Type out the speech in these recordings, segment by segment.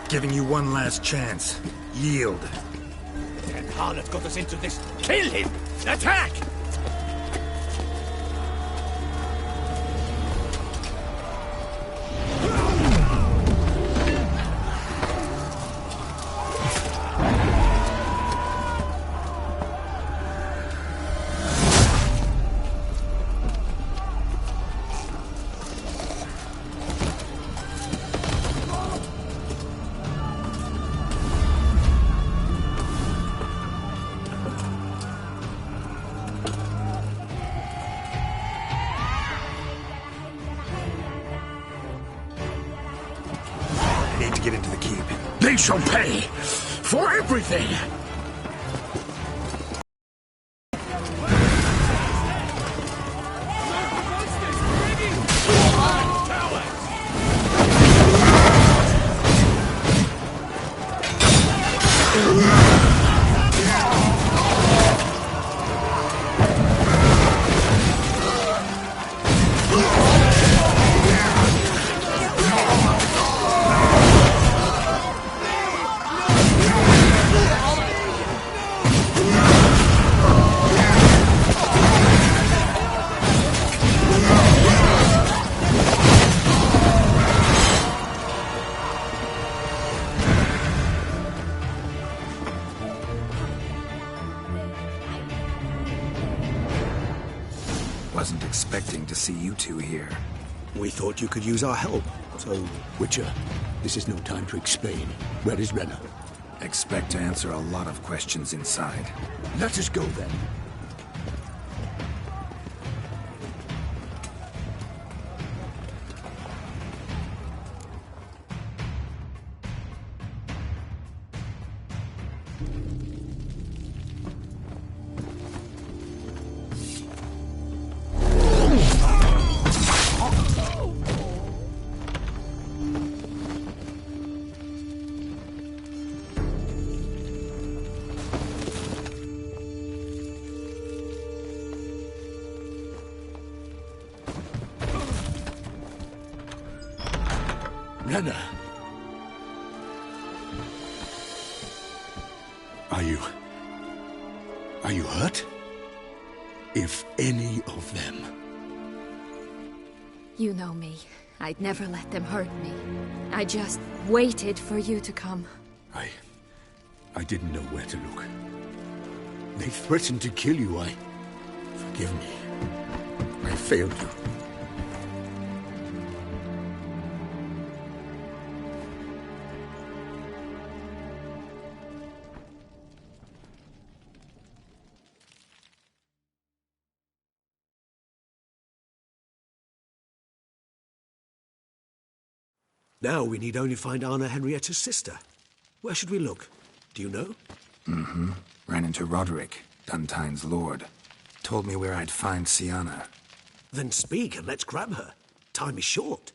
Giving you one last chance. Yield. That harlot got us into this. Kill him! Attack! Get into the keep. They shall pay for everything! Wasn't expecting to see you two here. We thought you could use our help, so... Witcher, this is no time to explain. Where is Renna? Expect to answer a lot of questions inside. Let us go then. Renna! Are you hurt? If any of them... You know me. I'd never let them hurt me. I just waited for you to come. I didn't know where to look. They threatened to kill you. Forgive me. I failed you. Now we need only find Anna Henrietta's sister. Where should we look? Do you know? Mm-hmm. Ran into Roderick, Duntine's lord. Told me where I'd find Sienna. Then speak and let's grab her. Time is short.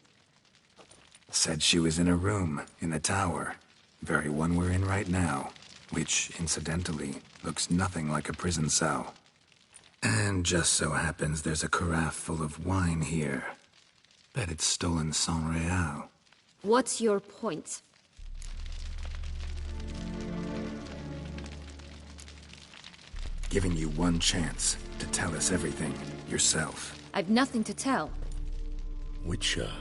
Said she was in a room in the tower. Very one we're in right now. Which, incidentally, looks nothing like a prison cell. And just so happens there's a carafe full of wine here. Bet it's stolen San Real. What's your point? Giving you one chance to tell us everything yourself. I've nothing to tell. Witcher,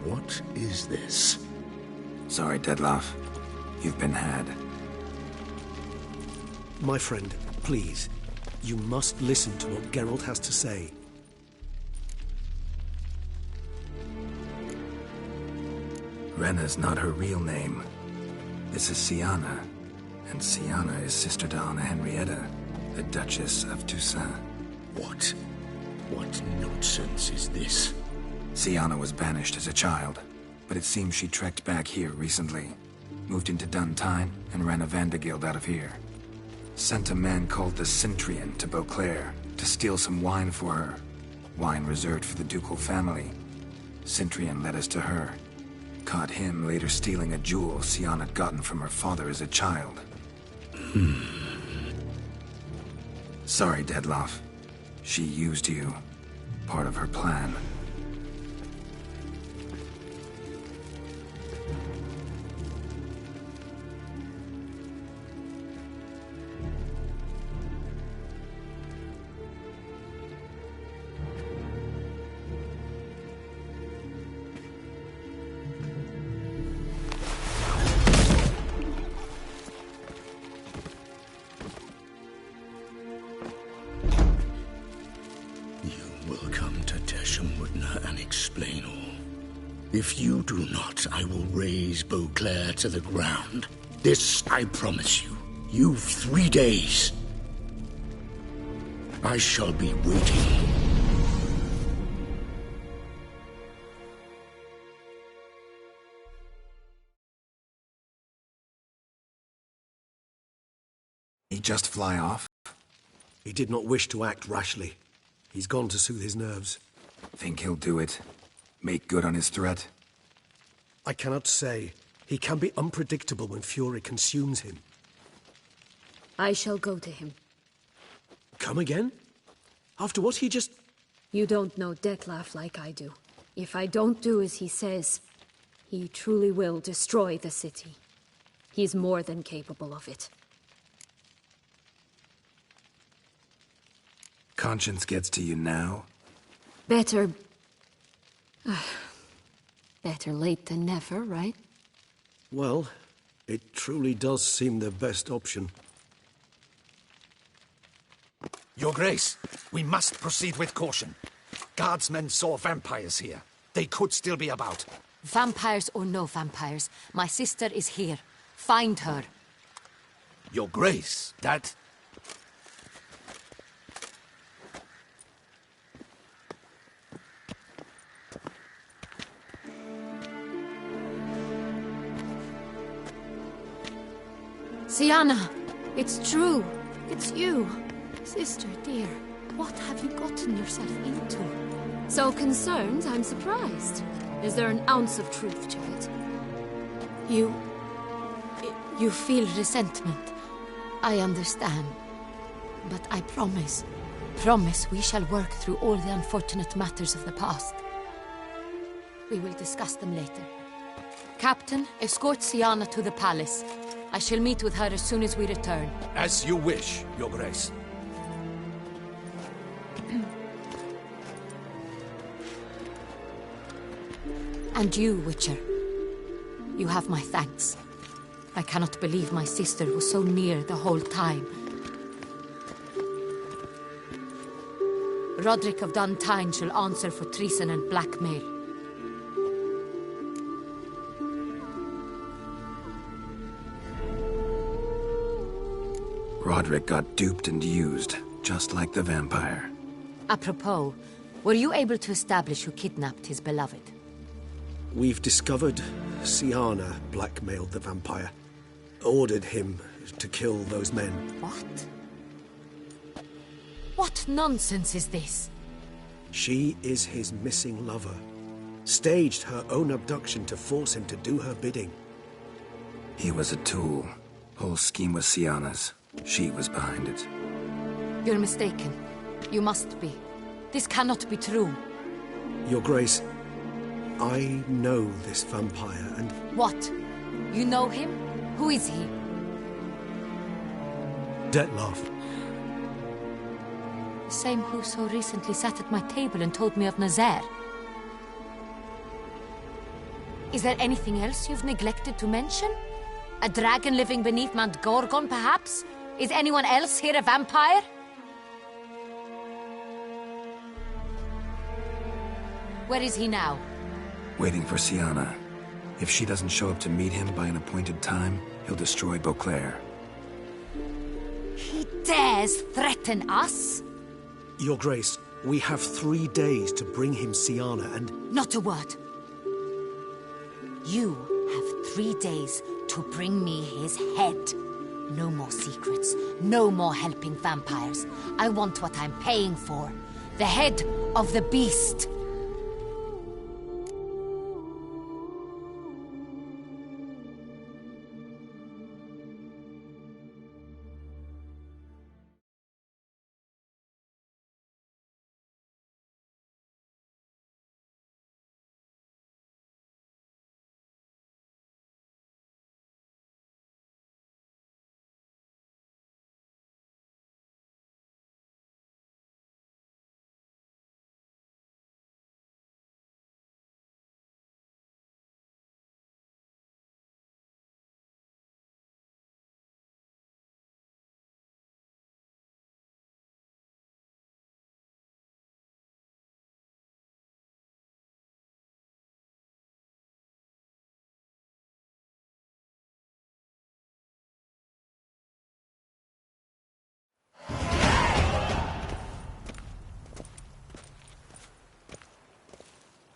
what is this? Sorry, Dettlaff. You've been had. My friend, please. You must listen to what Geralt has to say. Renna's not her real name. This is Sienna. And Sienna is sister to Anna Henrietta, the Duchess of Toussaint. What? What nonsense is this? Sienna was banished as a child, but it seems she trekked back here recently. Moved into Duntine and ran a Vandergild out of here. Sent a man called the Centrian to Beauclair to steal some wine for her. Wine reserved for the ducal family. Centrian led us to her. Caught him later stealing a jewel Sienna had gotten from her father as a child. Sorry, Dettlaff. She used you. Part of her plan. If you do not, I will raze Beauclair to the ground. This I promise you. You've 3 days. I shall be waiting. He just fly off? He did not wish to act rashly. He's gone to soothe his nerves. Think he'll do it? Make good on his threat? I cannot say. He can be unpredictable when fury consumes him. I shall go to him. Come again? After what he just... You don't know Detlef like I do. If I don't do as he says, he truly will destroy the city. He's more than capable of it. Conscience gets to you now? Better... better late than never, right? Well, it truly does seem the best option. Your Grace, we must proceed with caution. Guardsmen saw vampires here. They could still be about. Vampires or no vampires, my sister is here. Find her. Your Grace, that... Sienna, it's true. It's you. Sister, dear, what have you gotten yourself into? So concerned, I'm surprised. Is there an ounce of truth to it? You feel resentment. I understand. But I promise we shall work through all the unfortunate matters of the past. We will discuss them later. Captain, escort Sienna to the palace. I shall meet with her as soon as we return. As you wish, Your Grace. And you, Witcher. You have my thanks. I cannot believe my sister was so near the whole time. Roderick of Duntine shall answer for treason and blackmail. Roderick got duped and used, just like the vampire. Apropos, were you able to establish who kidnapped his beloved? We've discovered Sienna blackmailed the vampire. Ordered him to kill those men. What? What nonsense is this? She is his missing lover. Staged her own abduction to force him to do her bidding. He was a tool. Whole scheme was Sienna's. She was behind it. You're mistaken. You must be. This cannot be true. Your Grace, I know this vampire and... What? You know him? Who is he? Detlef. The same who so recently sat at my table and told me of Nazaire. Is there anything else you've neglected to mention? A dragon living beneath Mount Gorgon, perhaps? Is anyone else here a vampire? Where is he now? Waiting for Sienna. If she doesn't show up to meet him by an appointed time, he'll destroy Beauclair. He dares threaten us? Your Grace, we have 3 days to bring him Sienna and... Not a word. You have 3 days to bring me his head. No more secrets. No more helping vampires. I want what I'm paying for. The head of the beast.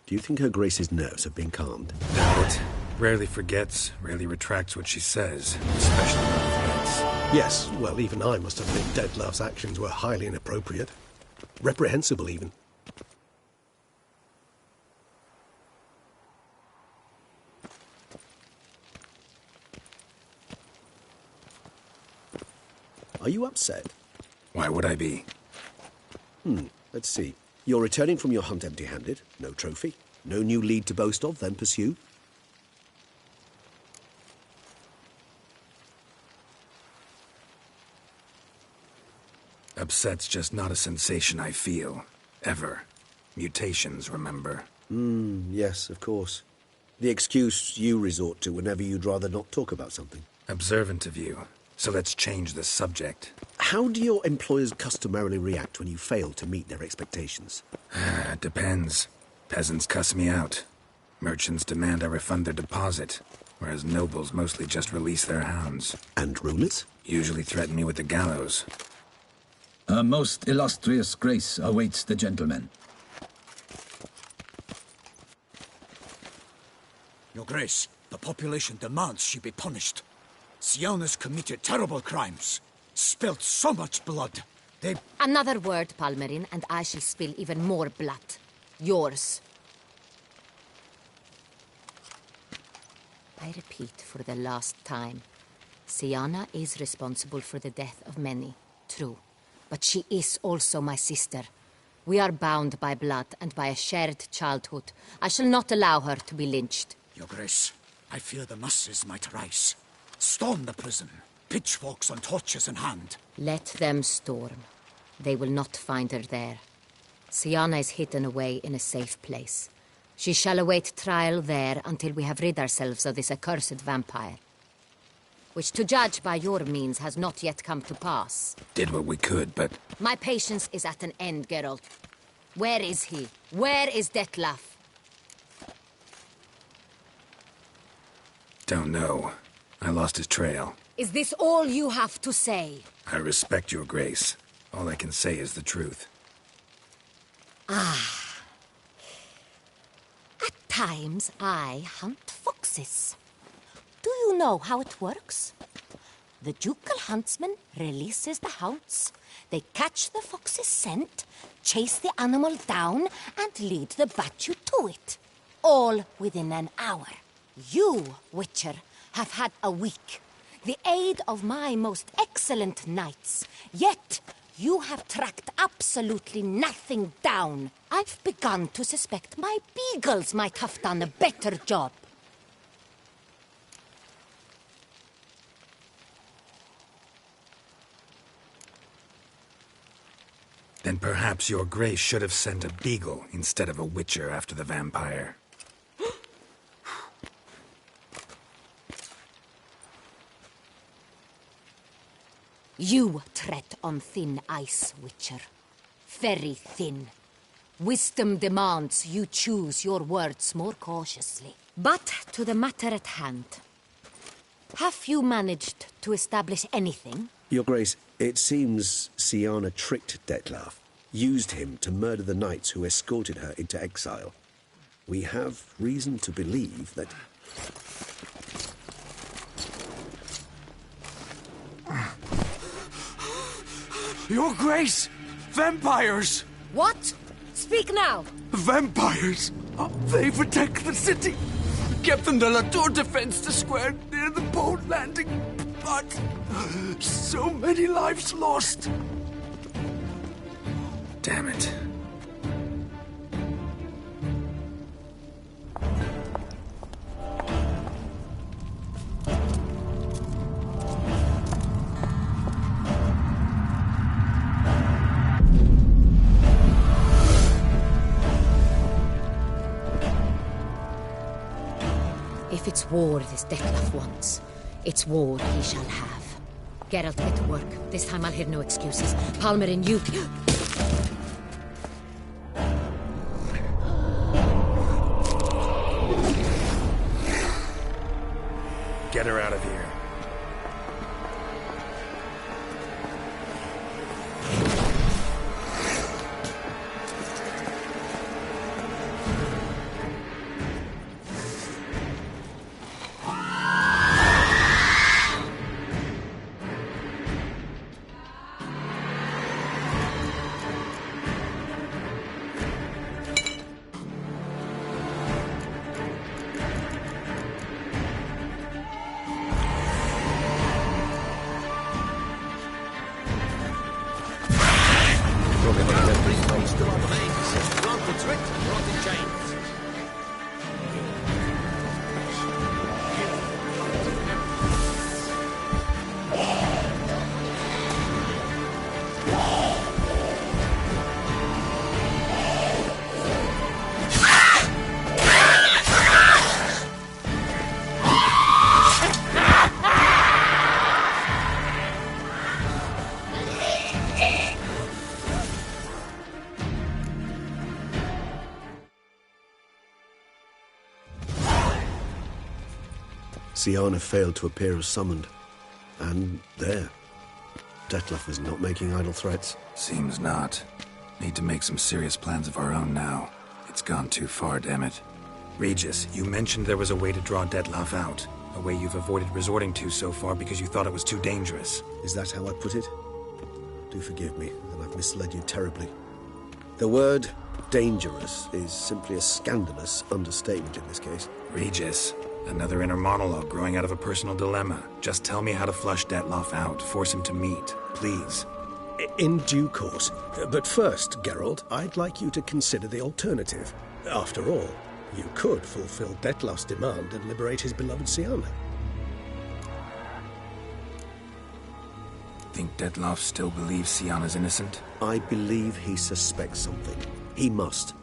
Do you think Her Grace's nerves have been calmed? Doubt. Rarely forgets, rarely retracts what she says, especially when threats. Yes, well, even I must admit Detlav's actions were highly inappropriate. Reprehensible, even. Are you upset? Why would I be? Let's see. You're returning from your hunt empty-handed. No trophy. No new lead to boast of, then pursue. Upset's just not a sensation I feel. Ever. Mutations, remember? Yes, of course. The excuse you resort to whenever you'd rather not talk about something. Observant of you. So let's change the subject. How do your employers customarily react when you fail to meet their expectations? Depends. Peasants cuss me out. Merchants demand I refund their deposit, whereas nobles mostly just release their hounds. And rulers? Usually threaten me with the gallows. Her most illustrious grace awaits the gentleman. Your Grace, the population demands she be punished. Siana's committed terrible crimes. Spilt so much blood. They... Another word, Palmerin, and I shall spill even more blood. Yours. I repeat for the last time. Siana is responsible for the death of many, true. But she is also my sister. We are bound by blood and by a shared childhood. I shall not allow her to be lynched. Your Grace, I fear the masses might rise. Storm the prison, pitchforks and torches in hand. Let them storm. They will not find her there. Siana is hidden away in a safe place. She shall await trial there until we have rid ourselves of this accursed vampire. Which, to judge by your means, has not yet come to pass. Did what we could, but... My patience is at an end, Geralt. Where is he? Where is Detlav? Don't know. I lost his trail. Is this all you have to say? I respect your grace. All I can say is the truth. At times, I hunt foxes. Do you know how it works? The ducal huntsman releases the hounds. They catch the fox's scent, chase the animal down, and lead the battue to it. All within an hour. You, Witcher, have had a week. The aid of my most excellent knights. Yet, you have tracked absolutely nothing down. I've begun to suspect my beagles might have done a better job. Then perhaps your grace should have sent a beagle instead of a witcher after the vampire. You tread on thin ice, Witcher. Very thin. Wisdom demands you choose your words more cautiously. But to the matter at hand. Have you managed to establish anything? Your Grace, it seems Siana tricked Detlav, used him to murder the knights who escorted her into exile. We have reason to believe that... Your Grace! Vampires! What? Speak now! Vampires! They protect the city! Captain de la Tour defends the square near the boat landing, but so many lives lost. Damn it. If it's war this Detlav wants, it's war he shall have. Geralt, get to work. This time I'll hear no excuses. Palmerin, you... Get her out of here. to our brains. Granted trick, brought in chains. Siana failed to appear as summoned. And there. Dettlaff is not making idle threats. Seems not. Need to make some serious plans of our own now. It's gone too far, damn it. Regis, you mentioned there was a way to draw Dettlaff out. A way you've avoided resorting to so far because you thought it was too dangerous. Is that how I put it? Do forgive me, and I've misled you terribly. The word dangerous is simply a scandalous understatement in this case. Regis, another inner monologue growing out of a personal dilemma. Just tell me how to flush Dettlaff out. Force him to meet, please. In due course. But first, Geralt, I'd like you to consider the alternative. After all, you could fulfill Dettlaff's demand and liberate his beloved Siana. Think Dettlaff still believes Siana's innocent? I believe he suspects something. He must.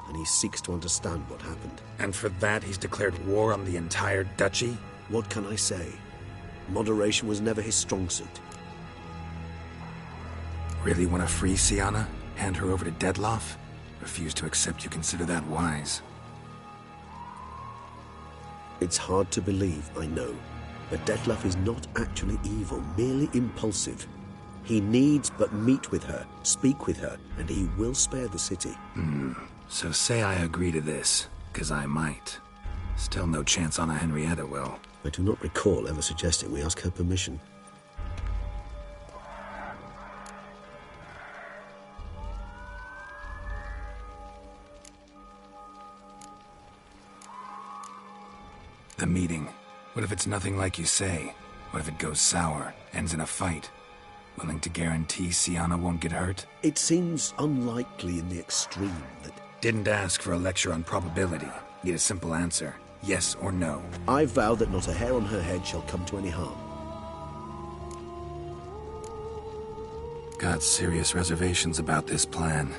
And he seeks to understand what happened. And for that, he's declared war on the entire duchy? What can I say? Moderation was never his strong suit. Really want to free Siana? Hand her over to Dettlaff? Refuse to accept you consider that wise. It's hard to believe, I know. But Dettlaff is not actually evil, merely impulsive. He needs but meet with her, speak with her, and he will spare the city. So say I agree to this, 'cause I might. Still no chance Anna Henrietta will. I do not recall ever suggesting we ask her permission. The meeting. What if it's nothing like you say? What if it goes sour, ends in a fight? Willing to guarantee Siana won't get hurt? It seems unlikely in the extreme that... Didn't ask for a lecture on probability. Need a simple answer. Yes or no. I vow that not a hair on her head shall come to any harm. Got serious reservations about this plan.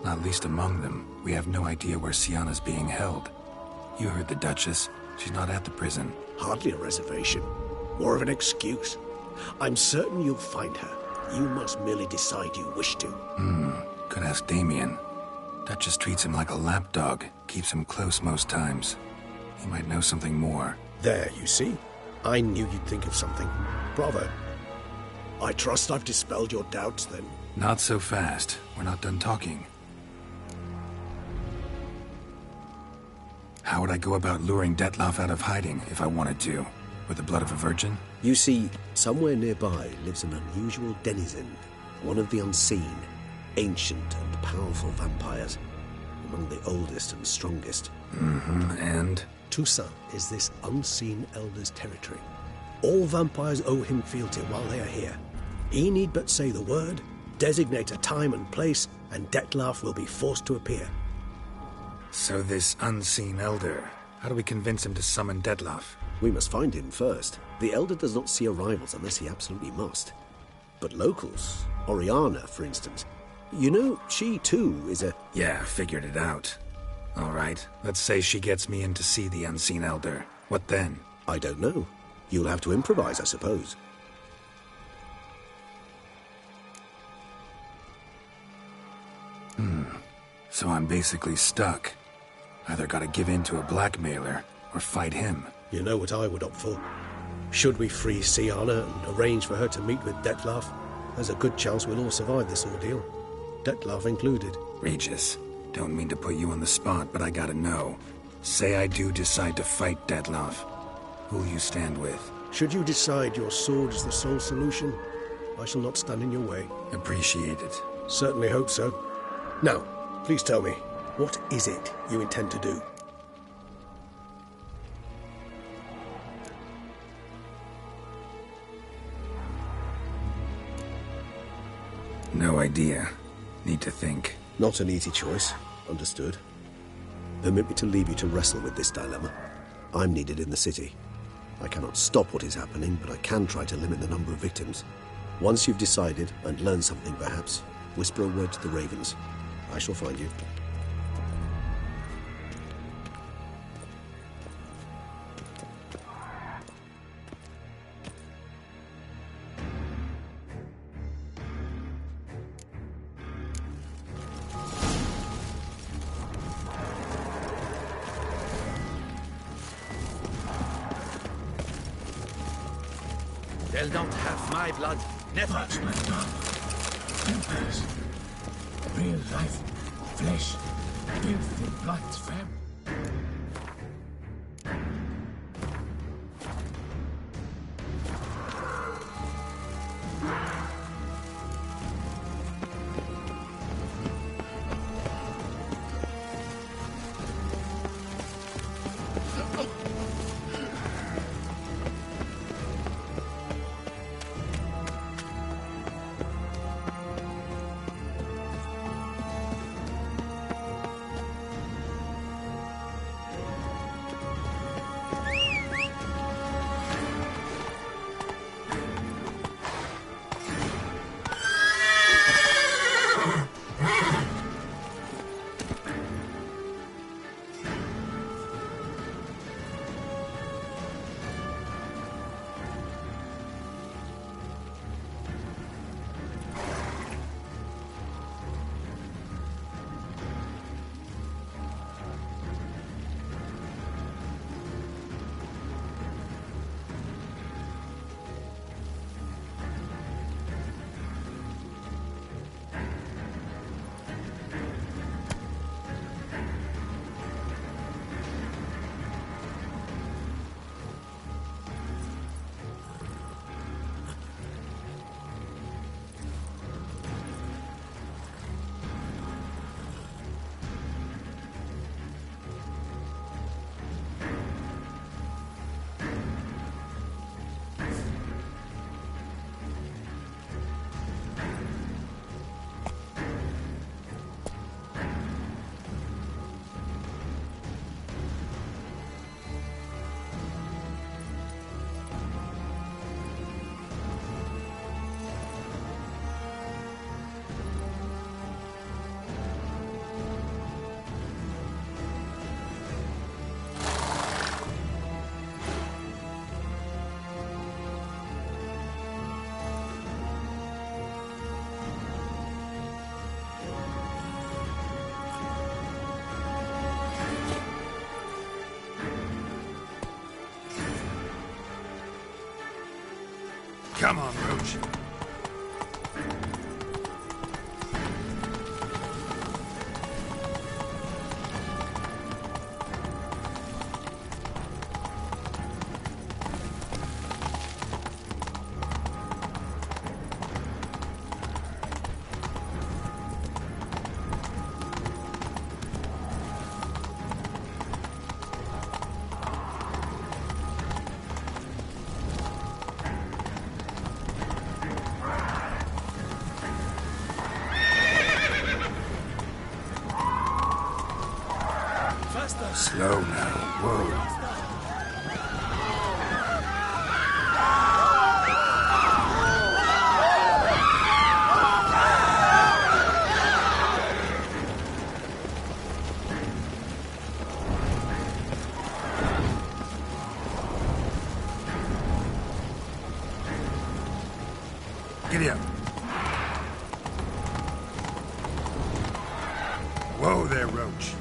Not least among them, we have no idea where Siana's being held. You heard the Duchess. She's not at the prison. Hardly a reservation. More of an excuse. I'm certain you'll find her. You must merely decide you wish to. Could ask Damien. Duchess treats him like a lapdog. Keeps him close most times. He might know something more. There, you see? I knew you'd think of something. Bravo. I trust I've dispelled your doubts, then. Not so fast. We're not done talking. How would I go about luring Dettlaff out of hiding if I wanted to? With the blood of a virgin? You see, somewhere nearby lives an unusual denizen, one of the unseen, ancient and powerful vampires, among the oldest and strongest. And? Toussaint is this unseen elder's territory. All vampires owe him fealty while they are here. He need but say the word, designate a time and place, and Dettlaff will be forced to appear. So this unseen elder, how do we convince him to summon Dettlaff? We must find him first. The Elder does not see arrivals unless he absolutely must. But locals, Oriana, for instance, you know, she too is a... Yeah, figured it out. All right, let's say she gets me in to see the unseen elder. What then? I don't know. You'll have to improvise, I suppose. So I'm basically stuck. Either gotta give in to a blackmailer, or fight him. You know what I would opt for. Should we free Siana and arrange for her to meet with Dettlaff, there's a good chance we'll all survive this ordeal. Dettlaff included. Regis, don't mean to put you on the spot, but I gotta know. Say I do decide to fight Dettlaff. Who'll you stand with? Should you decide your sword is the sole solution, I shall not stand in your way. Appreciate it. Certainly hope so. Now, please tell me, what is it you intend to do? No idea. Need to think. Not an easy choice. Understood. Permit me to leave you to wrestle with this dilemma. I'm needed in the city. I cannot stop what is happening, but I can try to limit the number of victims. Once you've decided, and learned something perhaps, whisper a word to the Ravens. I shall find you. They'll not have my blood. Never. Much my dog. Vampires. Real life. Flesh. Filthy blood, fam. Come on, Roach. Slow now. Whoa. Giddy up. Whoa there, Roach.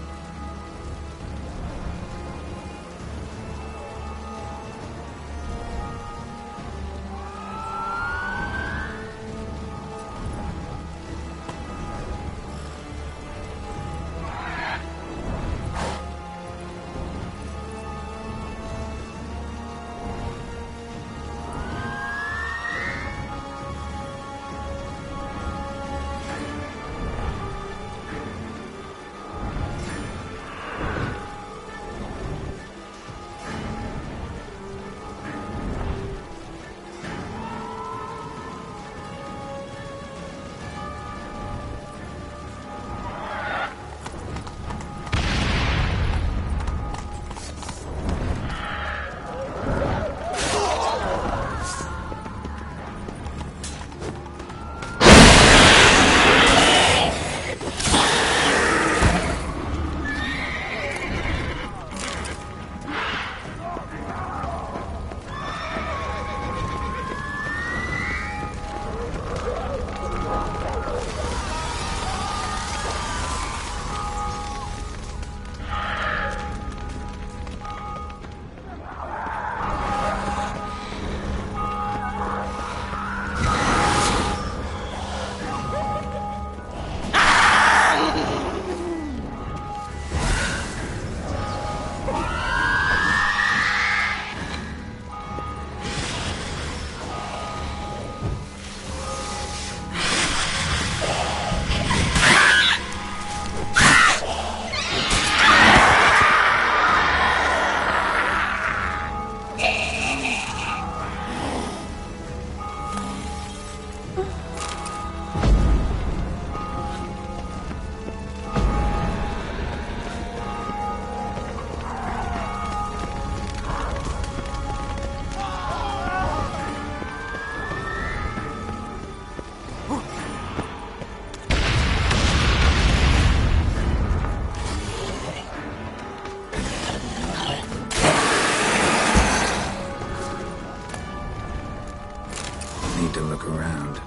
to look around.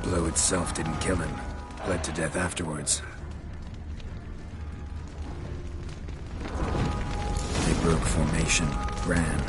Blow itself didn't kill him. Bled to death afterwards. They broke formation, ran.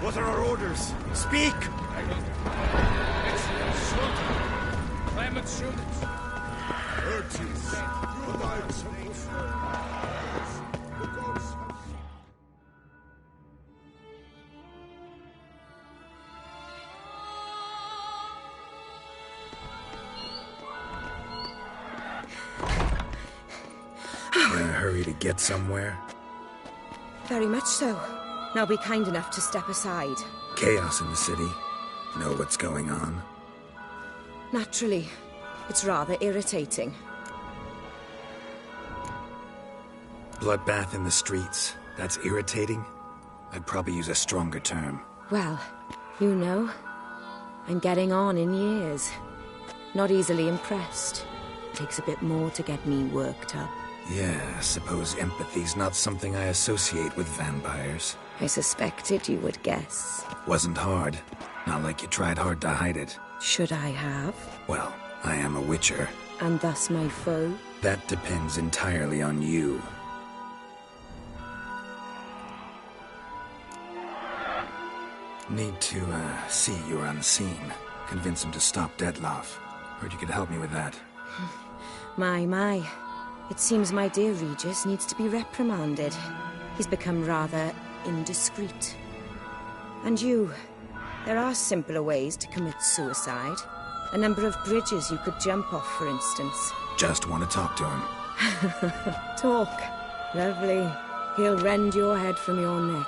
What are our orders? Speak! In a hurry to get somewhere? Very much so. Now be kind enough to step aside. Chaos in the city. Know what's going on? Naturally. It's rather irritating. Bloodbath in the streets. That's irritating? I'd probably use a stronger term. Well, you know, I'm getting on in years. Not easily impressed. Takes a bit more to get me worked up. Yeah, I suppose empathy's not something I associate with vampires. I suspected you would guess. Wasn't hard. Not like you tried hard to hide it. Should I have? Well, I am a witcher. And thus my foe? That depends entirely on you. Need to, see you're unseen. Convince him to stop Detloff. Heard you could help me with that. My. It seems my dear Regis needs to be reprimanded. He's become rather indiscreet. And you, there are simpler ways to commit suicide. A number of bridges you could jump off, for instance. Just want to talk to him. Talk. Lovely. He'll rend your head from your neck.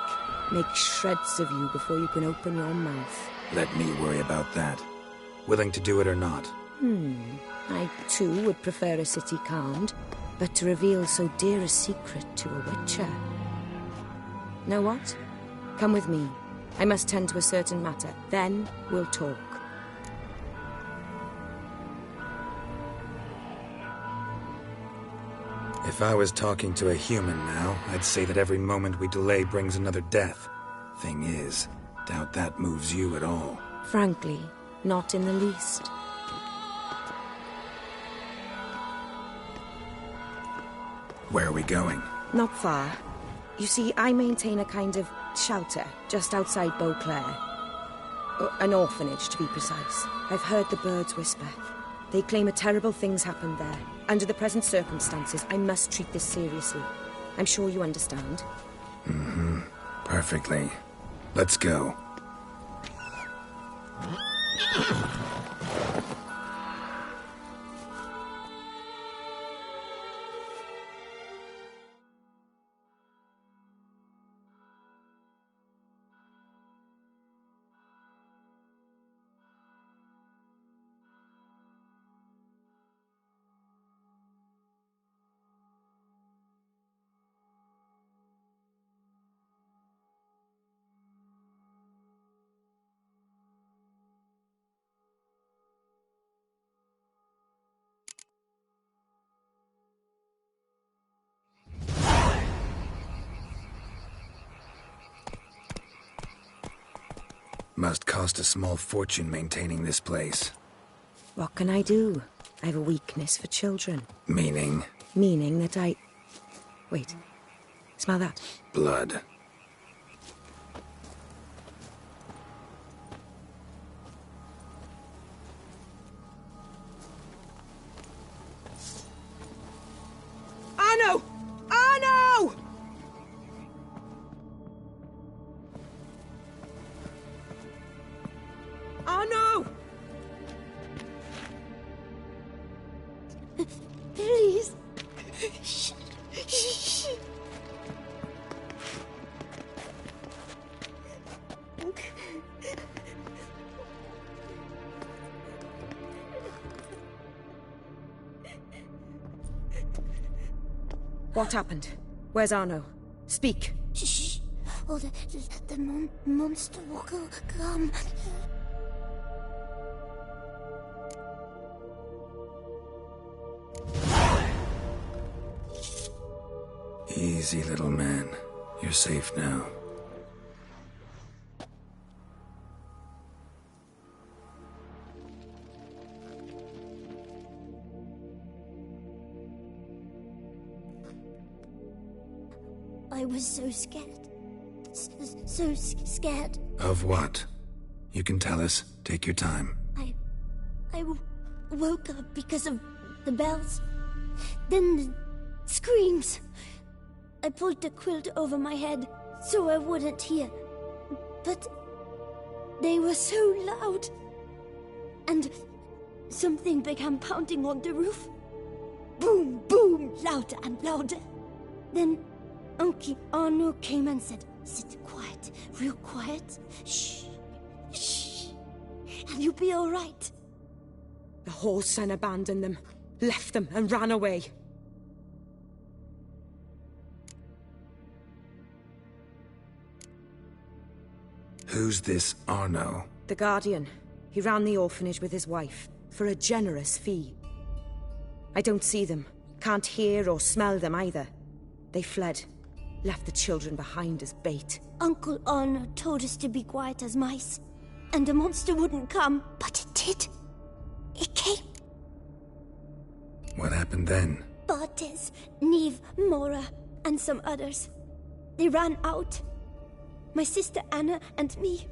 Make shreds of you before you can open your mouth. Let me worry about that. Willing to do it or not? I, too, would prefer a city calmed, but to reveal so dear a secret to a witcher. Know what? Come with me. I must tend to a certain matter. Then we'll talk. If I was talking to a human now, I'd say that every moment we delay brings another death. Thing is, doubt that moves you at all. Frankly, not in the least. Where are we going? Not far. You see, I maintain a kind of shelter just outside Beauclair. An orphanage, to be precise. I've heard the birds whisper. They claim a terrible thing's happened there. Under the present circumstances, I must treat this seriously. I'm sure you understand. Perfectly. Let's go. Must cost a small fortune maintaining this place. What can I do? I have a weakness for children. Meaning? Meaning that I... Wait. Smell that? Blood. Arno! Arno! Arno! Please. Shh. Shh. What happened? Where's Arno? Speak. Shh. Oh, the monster will come. Easy, little man. You're safe now. I was so scared. So scared. Of what? You can tell us. Take your time. I woke up because of the bells. Then the screams. I pulled the quilt over my head so I wouldn't hear. But they were so loud. And something began pounding on the roof. Boom, boom, louder and louder. Then Uncle Arno came and said, "Sit quiet, real quiet. Shh, shh, and you'll be all right." The whole son abandoned them, left them and ran away. Who's this Arno? The Guardian. He ran the orphanage with his wife, for a generous fee. I don't see them, can't hear or smell them either. They fled, left the children behind as bait. Uncle Arno told us to be quiet as mice, and the monster wouldn't come, but it did. It came. What happened then? Bartes, Neve, Mora, and some others. They ran out. My sister Anna and me.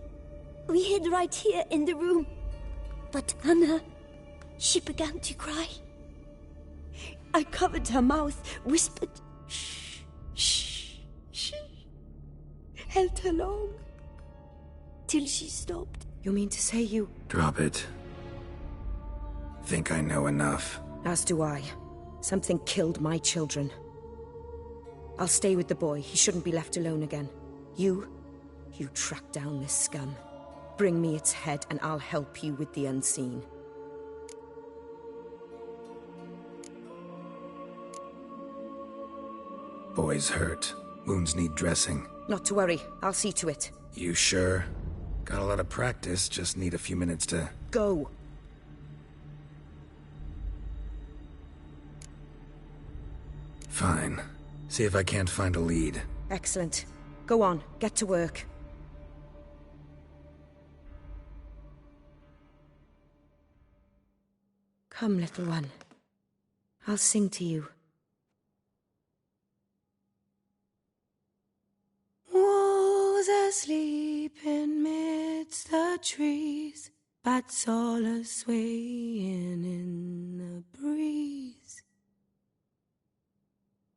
We hid right here in the room. But Anna, she began to cry. I covered her mouth, whispered, "Shh, shh, shh." Held her long, till she stopped. You mean to say you... Drop it. Think I know enough. As do I. Something killed my children. I'll stay with the boy. He shouldn't be left alone again. You track down this scum. Bring me its head and I'll help you with the unseen. Boy's hurt. Wounds need dressing. Not to worry. I'll see to it. You sure? Got a lot of practice, just need a few minutes to... Go. Fine. See if I can't find a lead. Excellent. Go on. Get to work. Come, little one. I'll sing to you. Was asleep in midst the trees, bats all a-swaying in the breeze.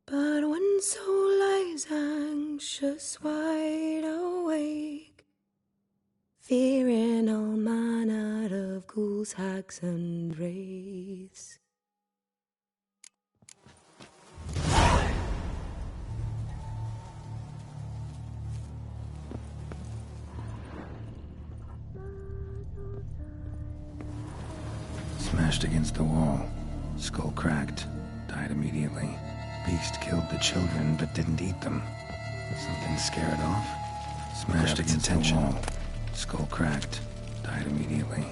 But one soul lies anxious, wide awake, fearing all manner of ghouls, hags, and wraiths. Smashed against the wall. Skull cracked. Died immediately. Beast killed the children, but didn't eat them. Something scared off. Smashed against the wall. Skull cracked. Died immediately.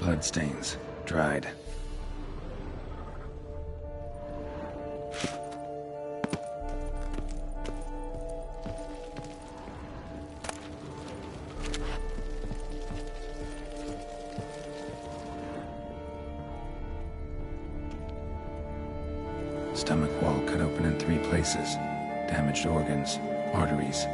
Bloodstains. Dried. Stomach wall cut open in 3 places. Damaged organs, arteries.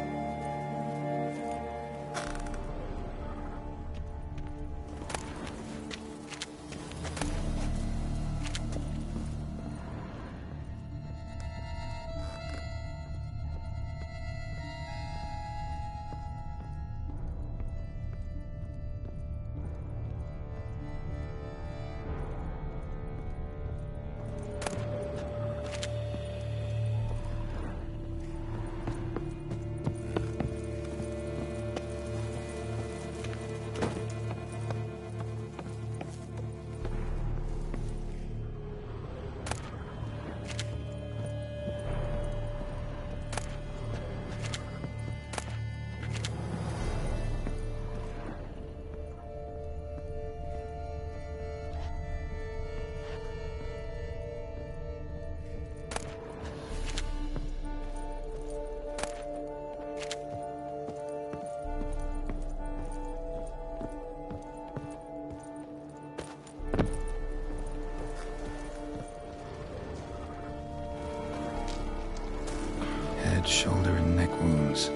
Shoulder and neck wounds.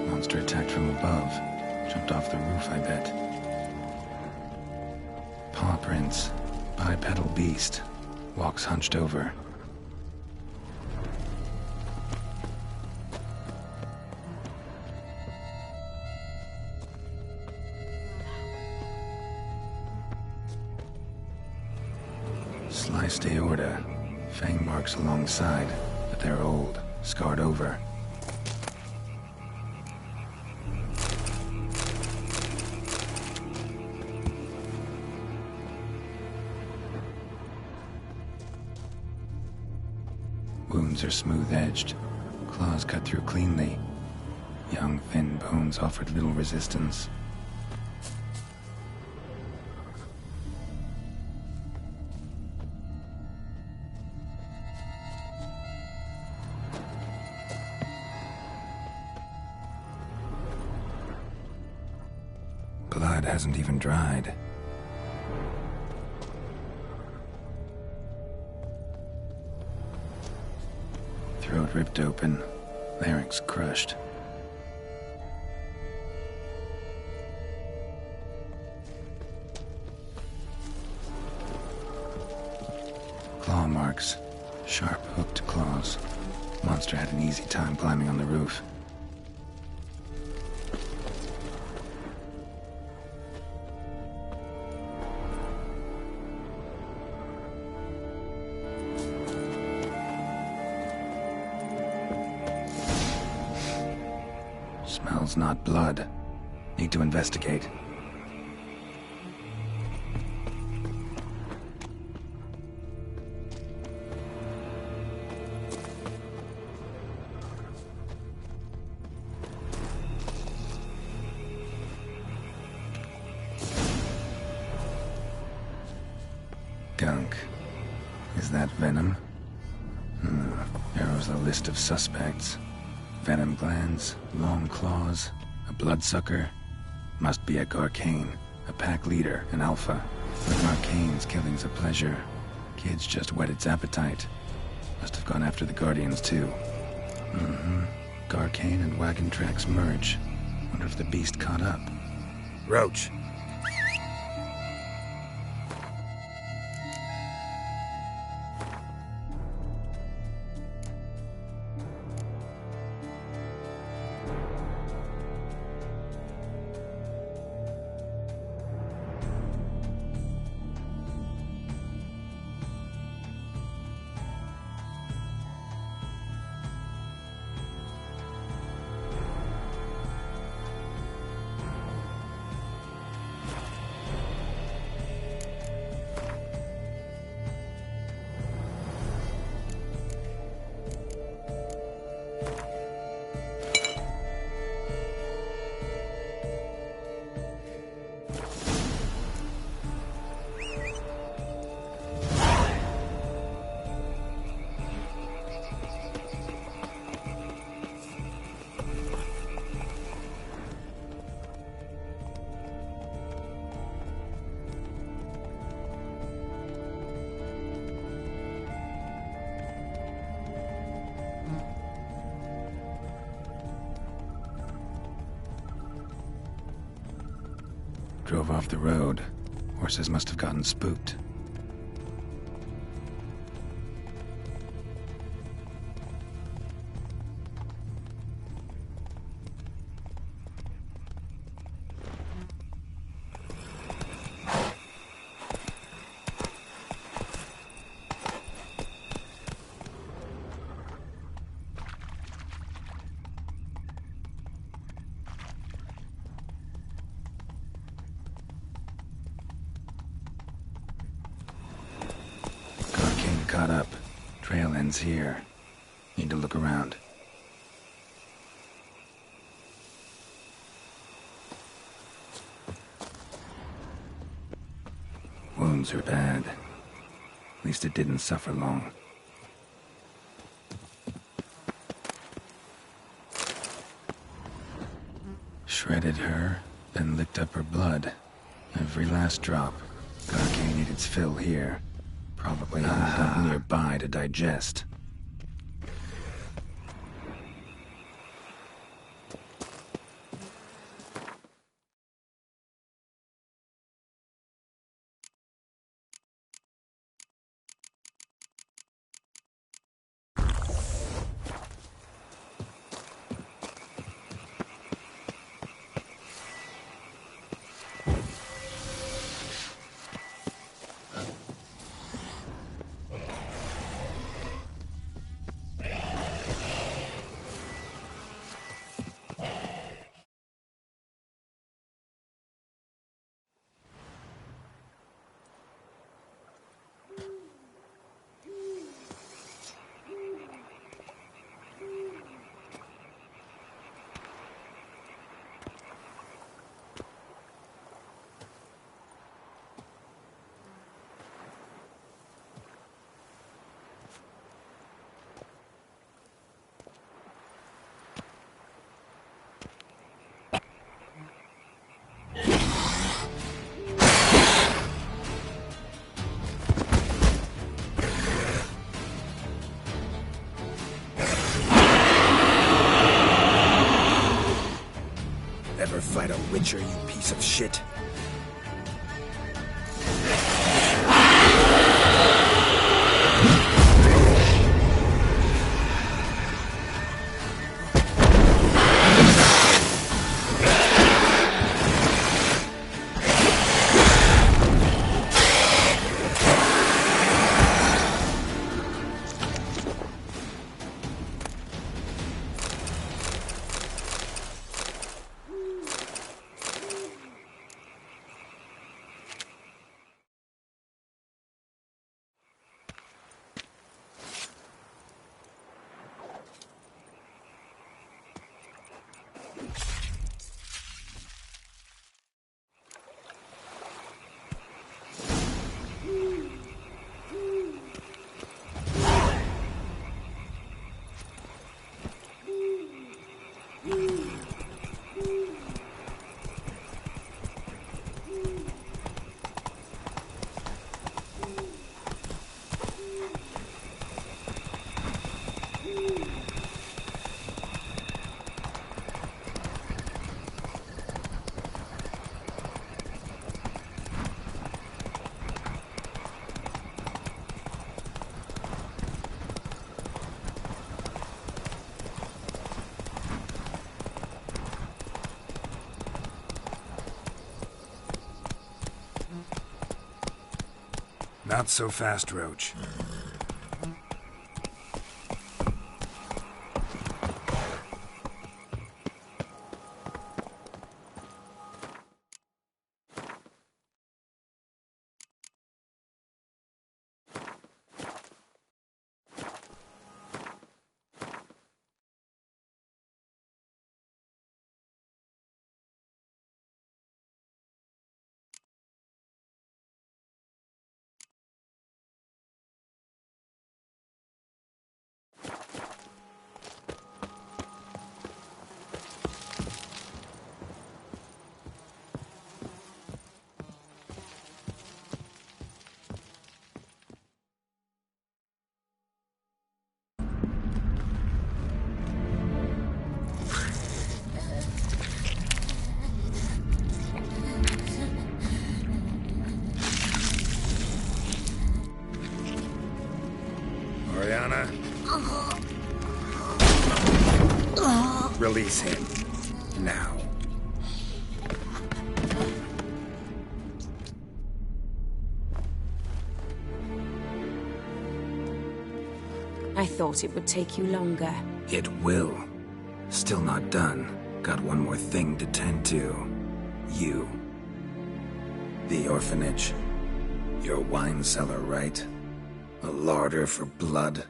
Monster attacked from above. Jumped off the roof, I bet. Paw prints. Bipedal beast. Walks hunched over. Sliced aorta. Fang marks alongside, but they're old. Scarred over. Wounds are smooth-edged. Claws cut through cleanly. Young, thin bones offered little resistance. Blood hasn't even dried. Throat ripped open, larynx crushed. Claw marks, sharp hooked claws. Monster had an easy time climbing on the roof. Smells not blood. Need to investigate. Gunk. Is that venom? Narrows the list of suspects. Venom glands, long claws, a bloodsucker. Must be a Garcane, a pack leader, an alpha. But Garcane's killing's a pleasure. Kid's just whet its appetite. Must have gone after the Guardians too. Garcane and wagon tracks merge. Wonder if the beast caught up. Roach. Drove off the road. Horses must have gotten spooked. Caught up. Trail ends here. Need to look around. Wounds are bad. At least it didn't suffer long. Shredded her, then licked up her blood. Every last drop. Garkane ate its fill here. Probably ended up nearby to digest. Ever fight a witcher, you piece of shit? Not so fast, Roach. Face him. Now. I thought it would take you longer. It will. Still not done. Got one more thing to tend to. You. The orphanage. Your wine cellar, right? A larder for blood.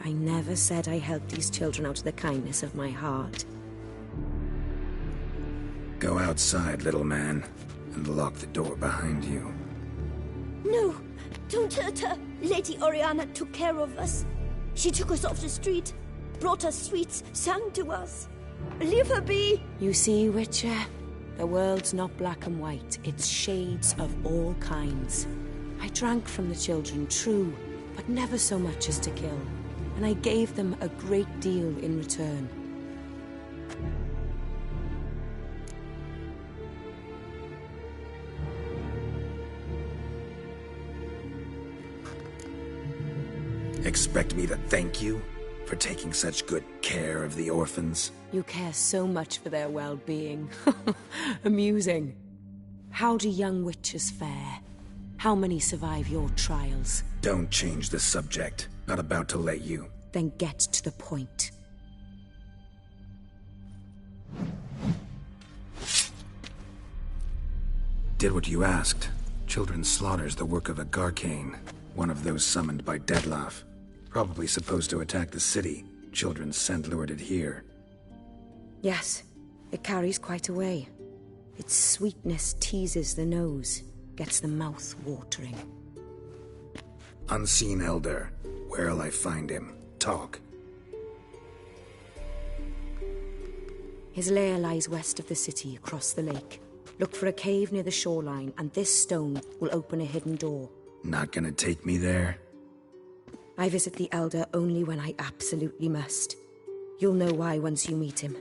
I never said I helped these children out of the kindness of my heart. Go outside, little man, and lock the door behind you. No, don't hurt her. Lady Oriana took care of us. She took us off the street, brought us sweets, sang to us. Leave her be. You see, Witcher? The world's not black and white. It's shades of all kinds. I drank from the children, true, but never so much as to kill. And I gave them a great deal in return. Expect me to thank you for taking such good care of the orphans? You care so much for their well-being. Amusing. How do young witches fare? How many survive your trials? Don't change the subject. Not about to let you. Then get to the point. Did what you asked. Children's slaughter's the work of a Garcane, one of those summoned by Dettlaff. Probably supposed to attack the city. Children's scent lured it here. Yes, it carries quite a way. Its sweetness teases the nose, gets the mouth watering. Unseen Elder. Where'll I find him? Talk. His lair lies west of the city, across the lake. Look for a cave near the shoreline, and this stone will open a hidden door. Not gonna take me there? I visit the Elder only when I absolutely must. You'll know why once you meet him.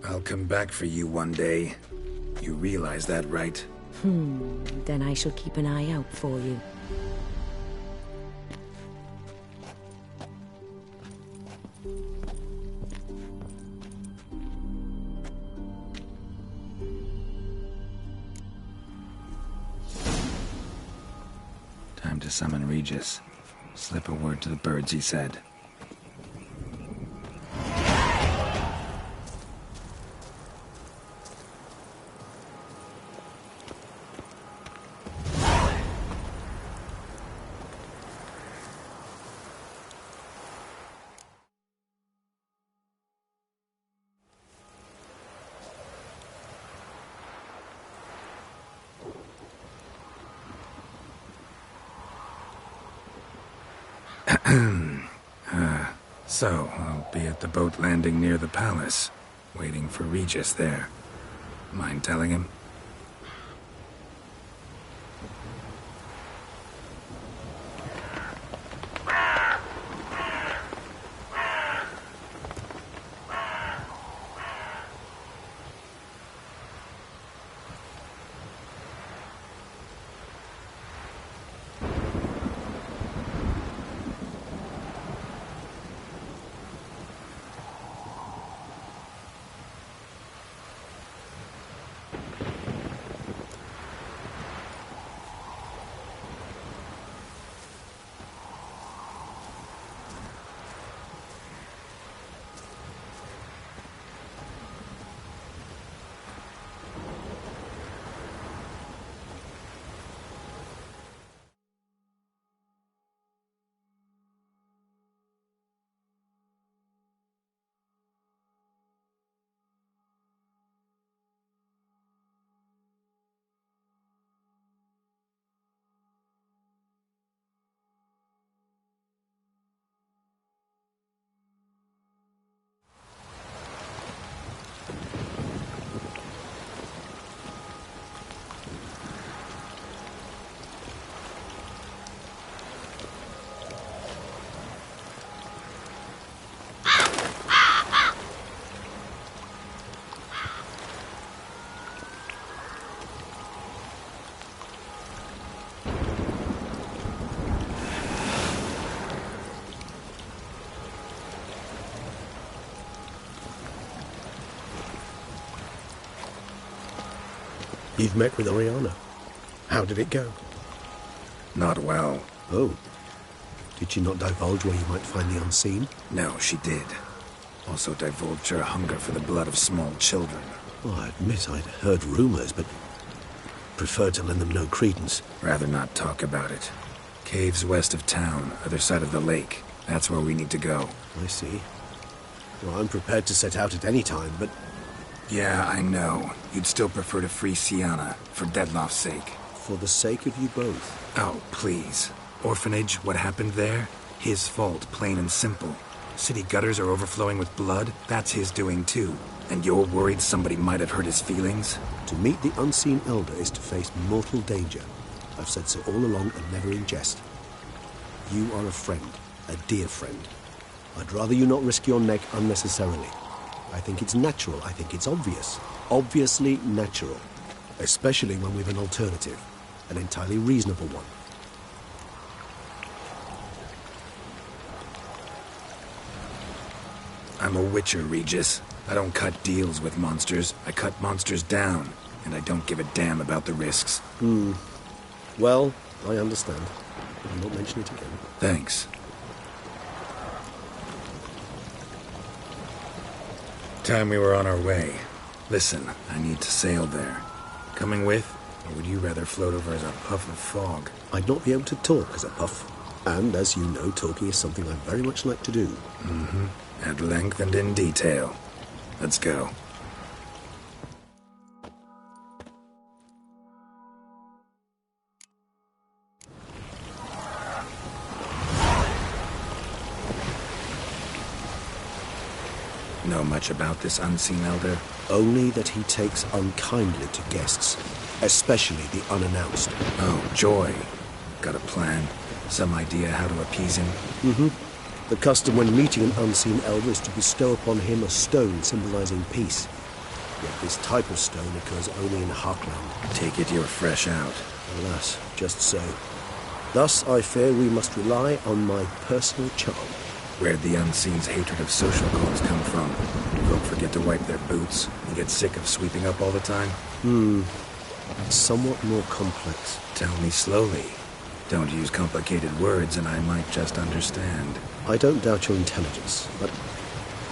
I'll come back for you one day. You realize that, right? Then I shall keep an eye out for you. Time to summon Regis. Slip a word to the birds, he said. So, I'll be at the boat landing near the palace, waiting for Regis there. Mind telling him? You've met with Oriana. How did it go? Not well. Oh. Did she not divulge where you might find the unseen? No, she did. Also divulged her hunger for the blood of small children. Well, I admit I'd heard rumors, but preferred to lend them no credence. Rather not talk about it. Caves west of town, other side of the lake. That's where we need to go. I see. Well, I'm prepared to set out at any time, but... Yeah, I know. You'd still prefer to free Sienna, for Dettlaff's sake. For the sake of you both. Oh, please. Orphanage, what happened there? His fault, plain and simple. City gutters are overflowing with blood. That's his doing too. And you're worried somebody might have hurt his feelings? To meet the unseen elder is to face mortal danger. I've said so all along and never in jest. You are a friend, a dear friend. I'd rather you not risk your neck unnecessarily. I think it's natural, I think it's obvious. Obviously natural. Especially when we've an alternative. An entirely reasonable one. I'm a witcher, Regis. I don't cut deals with monsters. I cut monsters down. And I don't give a damn about the risks. Well, I understand. I'll not mention it again. Thanks. Time we were on our way. Listen, I need to sail there. Coming with? Or would you rather float over as a puff of fog? I'd not be able to talk as a puff. And, as you know, talking is something I very much like to do. Mm-hmm. At length and in detail. Let's go. Know much about this unseen elder? Only that he takes unkindly to guests, especially the unannounced. Oh, joy. Got a plan? Some idea how to appease him? Mm-hmm. The custom when meeting an unseen elder is to bestow upon him a stone symbolizing peace. Yet this type of stone occurs only in Heartland. Take it you're fresh out. Alas, just so. Thus, I fear we must rely on my personal charm. Where'd the unseen's hatred of social calls come from? Folk forget to wipe their boots and get sick of sweeping up all the time? It's somewhat more complex. Tell me slowly. Don't use complicated words and I might just understand. I don't doubt your intelligence, but,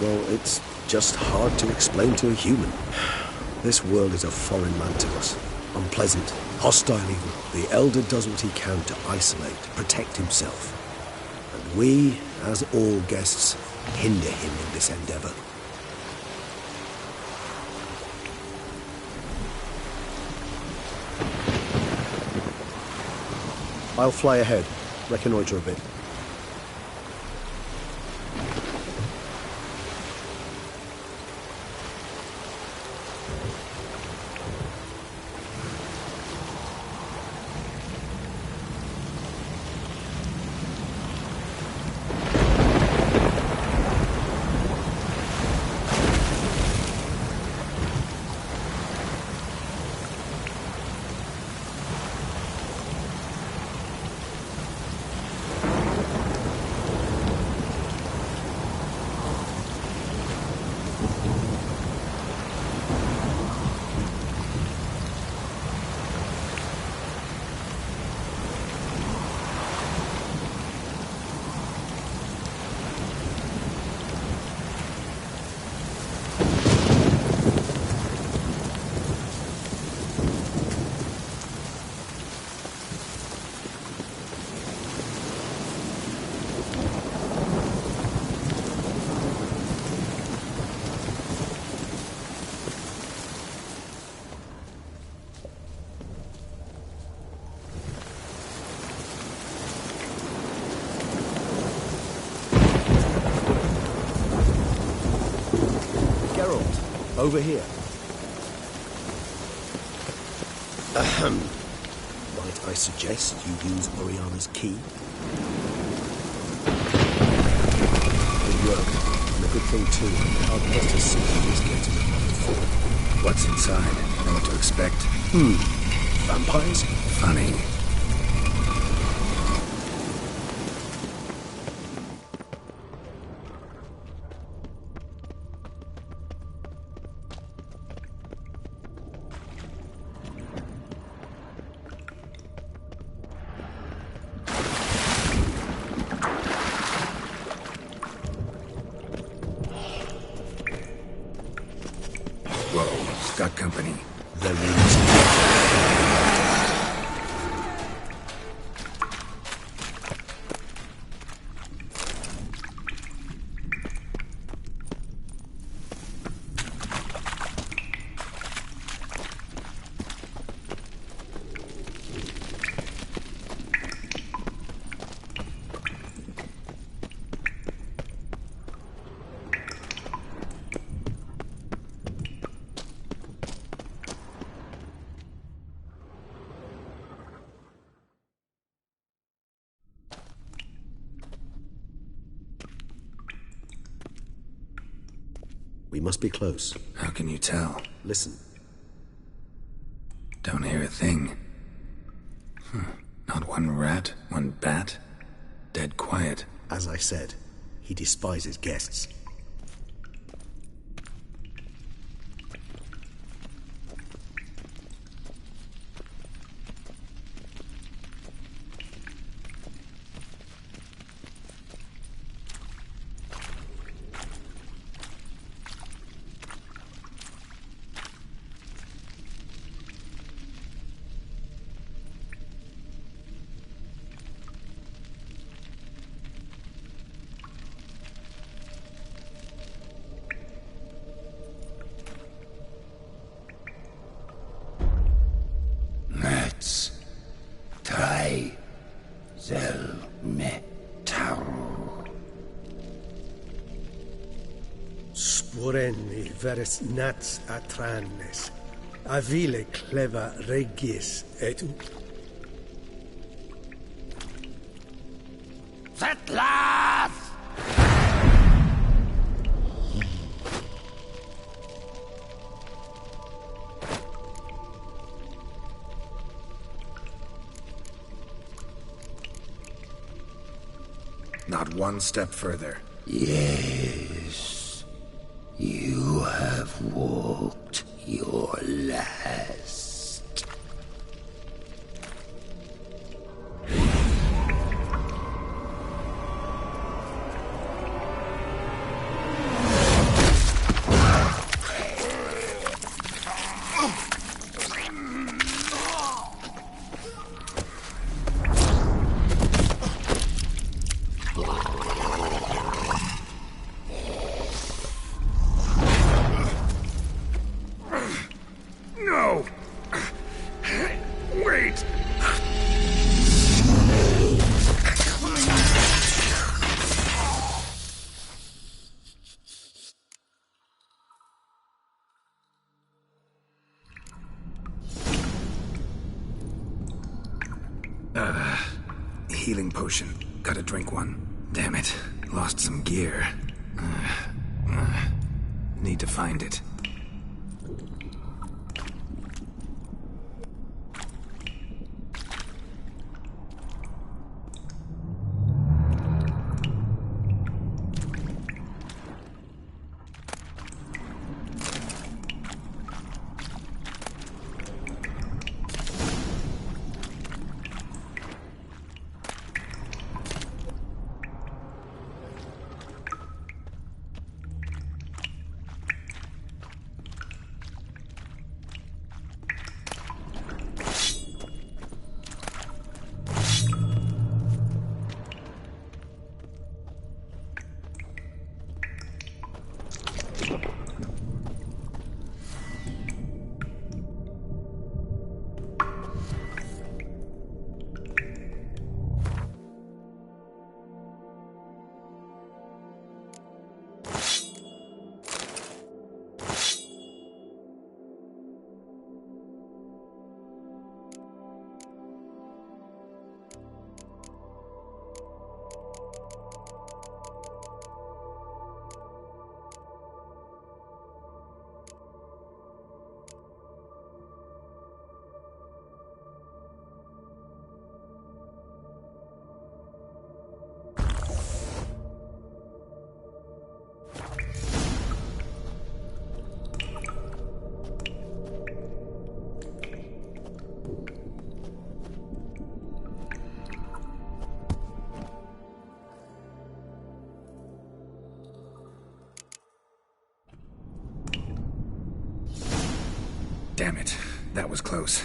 well, it's just hard to explain to a human. This world is a foreign land to us. Unpleasant, hostile even. The Elder does what he can to isolate, protect himself. And we, as all guests, hinder him in this endeavor. I'll fly ahead, reconnoiter a bit. Over here. Might I suggest you use Oriana's key? Good work. And a good thing too. Hard pressed to see who is getting it. What's inside? Know what to expect? Vampires? Funny. got company. Then we must... We must be close. How can you tell? Listen. Don't hear a thing. Not one rat, one bat. Dead quiet. As I said, he despises guests. Let's try the metal. Sporenni veres nats atrannes, avile cleva regis et Settlers! Not one step further. Yes, you have walked your last. No! Wait! Healing potion. Gotta drink one. Damn it. Lost some gear. Need to find it. Damn it. That was close.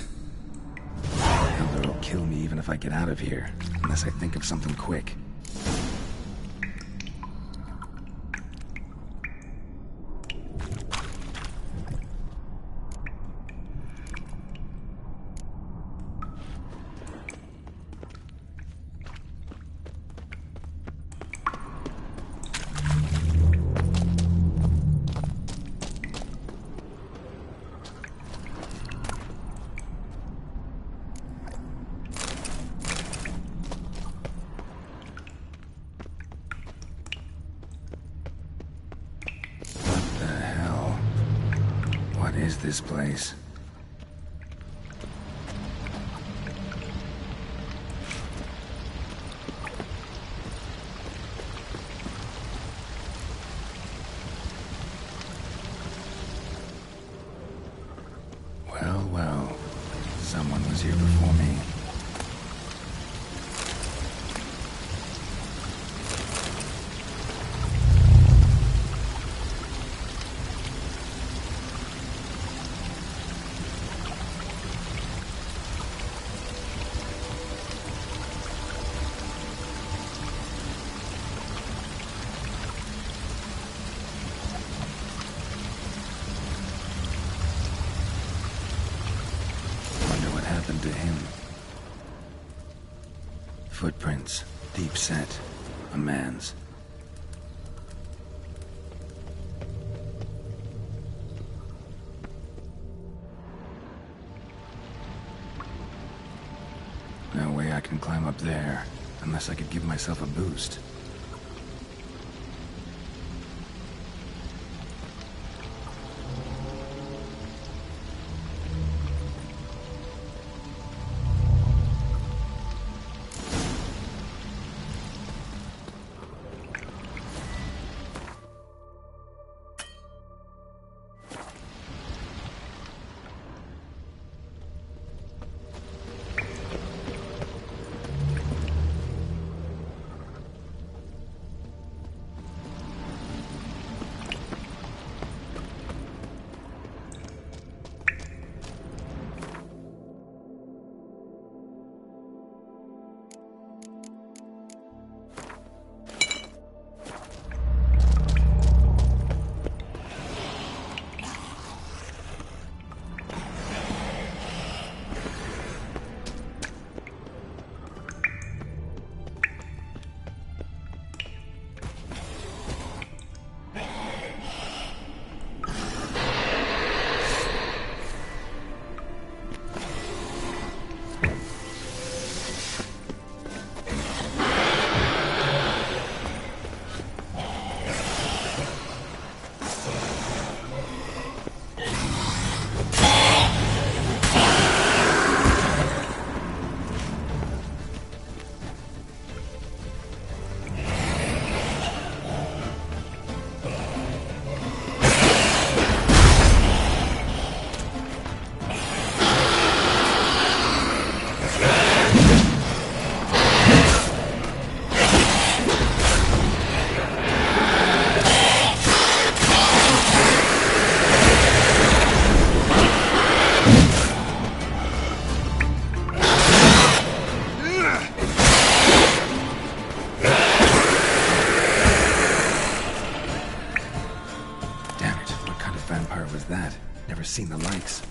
Elder will kill me even if I get out of here, unless I think of something quick. This place. Well, well. Someone was here before me. To him. Footprints, deep set, a man's. No way I can climb up there, unless I could give myself a boost. Seen the likes.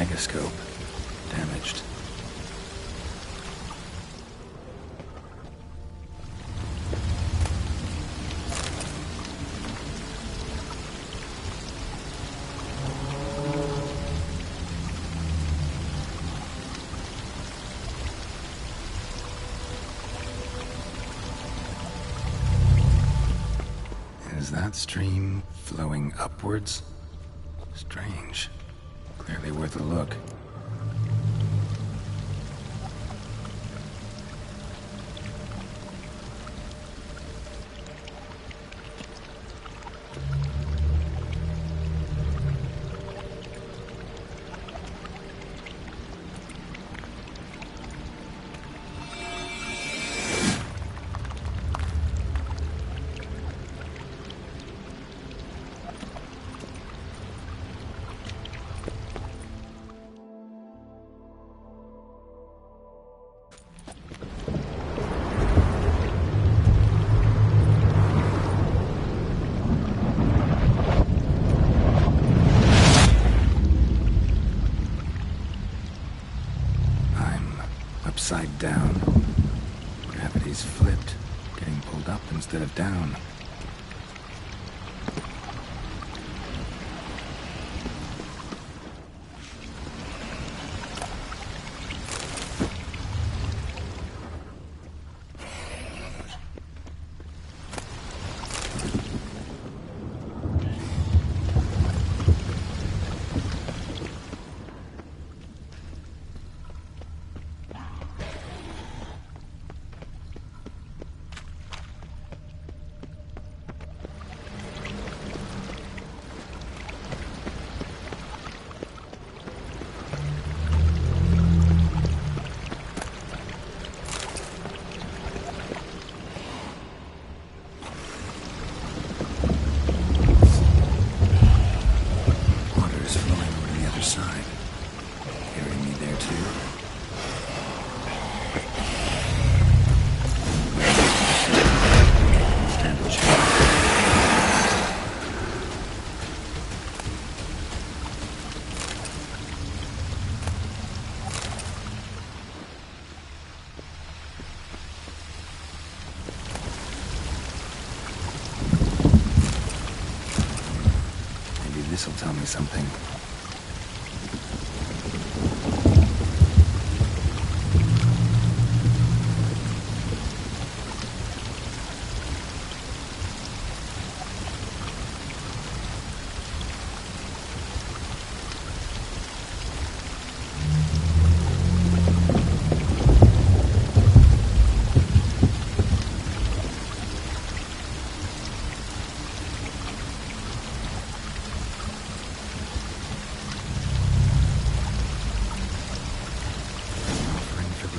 megascope. Damaged. Is that stream flowing upwards? Strange. Clearly worth a look. Upside down. Gravity's flipped, getting pulled up instead of down. This'll tell me something.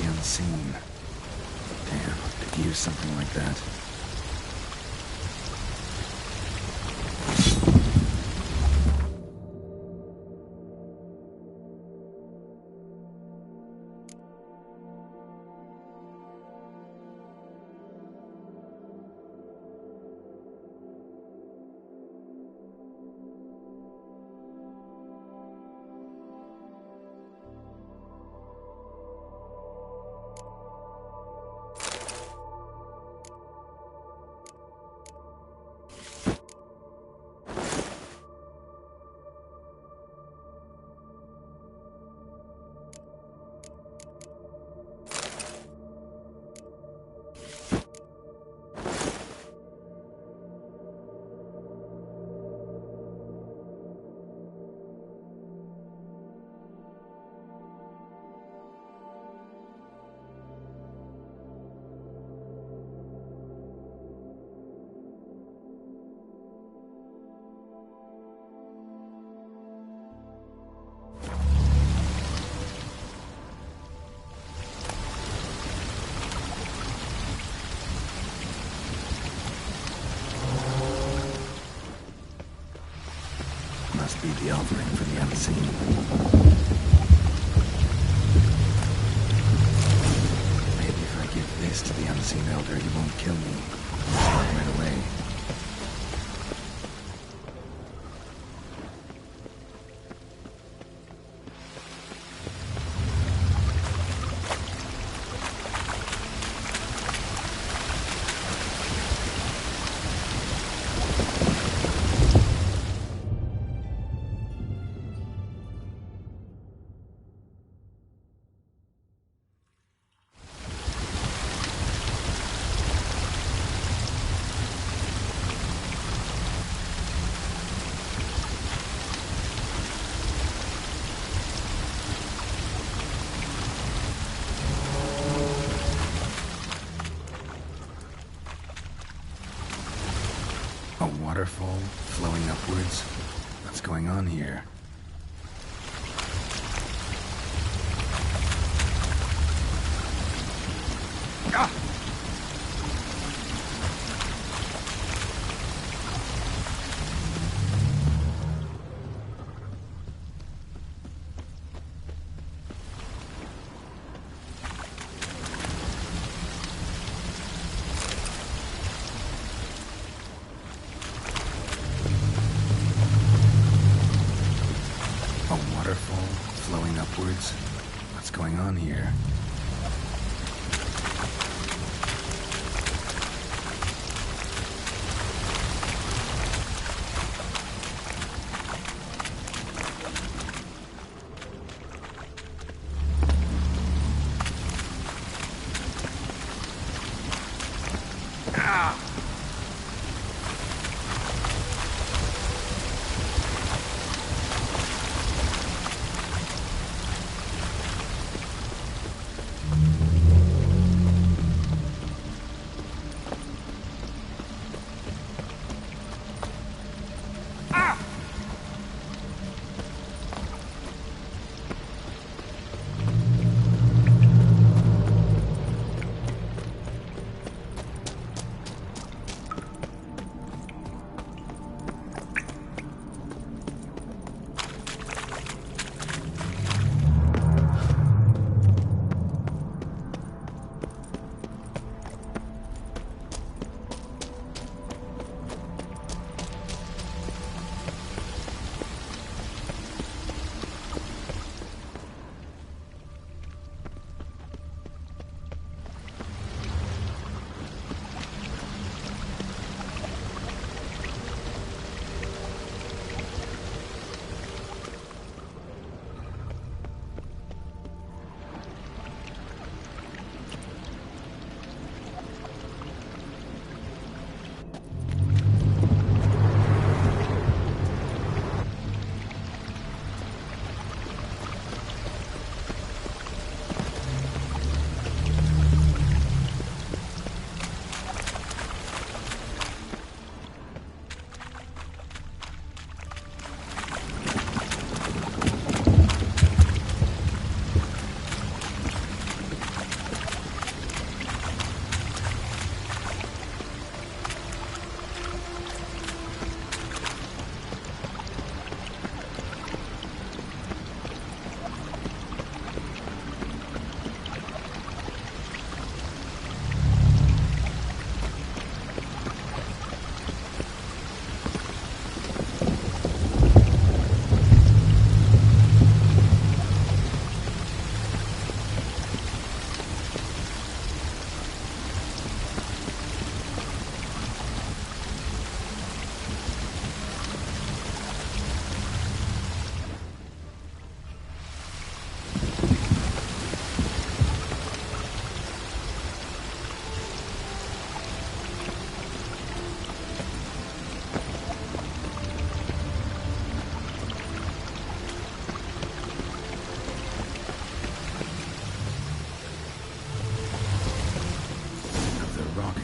Unseen. Damn, could use something like that. Must be the offering for the unseen. Maybe if I give this to the unseen elder, he won't kill me right away. A waterfall flowing upwards? What's going on here? Ah! What's going on here?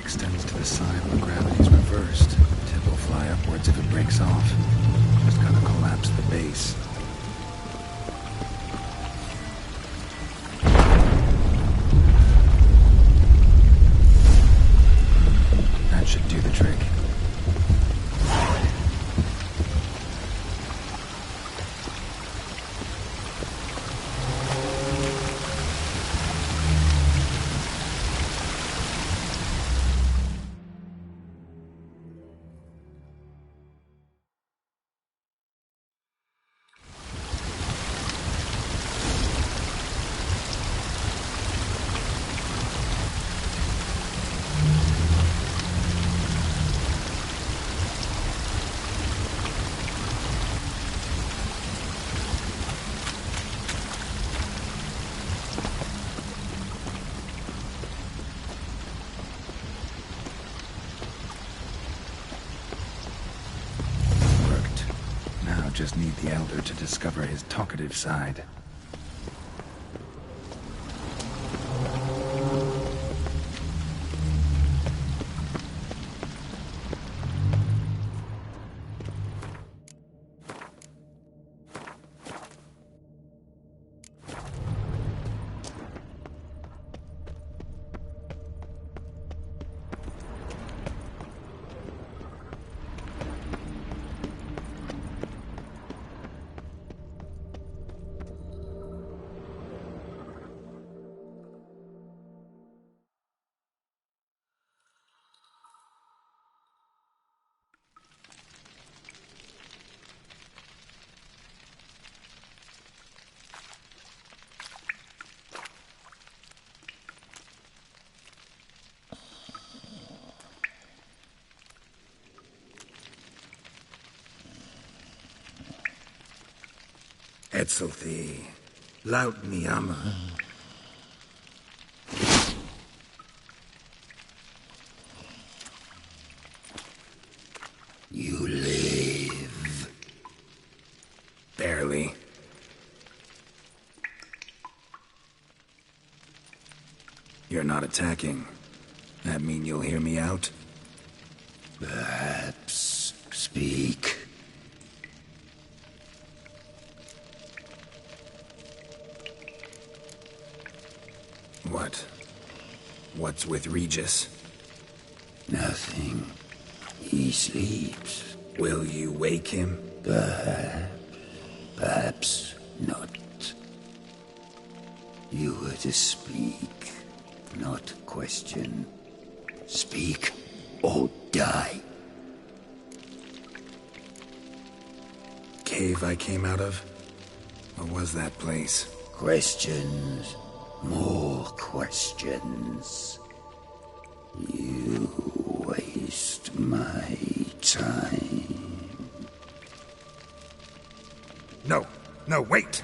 Extends to the side where gravity's reversed. Tip will fly upwards if it breaks off. Just gotta collapse the base. That should do the trick. Just need the Elder to discover his talkative side. Etzelthi, laut Niyama. You live. Barely. You're not attacking. That mean you'll hear me out? Perhaps speak. What? What's with Regis? Nothing. He sleeps. Will you wake him? Perhaps not. You were to speak, not question. Speak or die. Cave I came out of? What was that place? Questions. More questions. You waste my time. No, wait!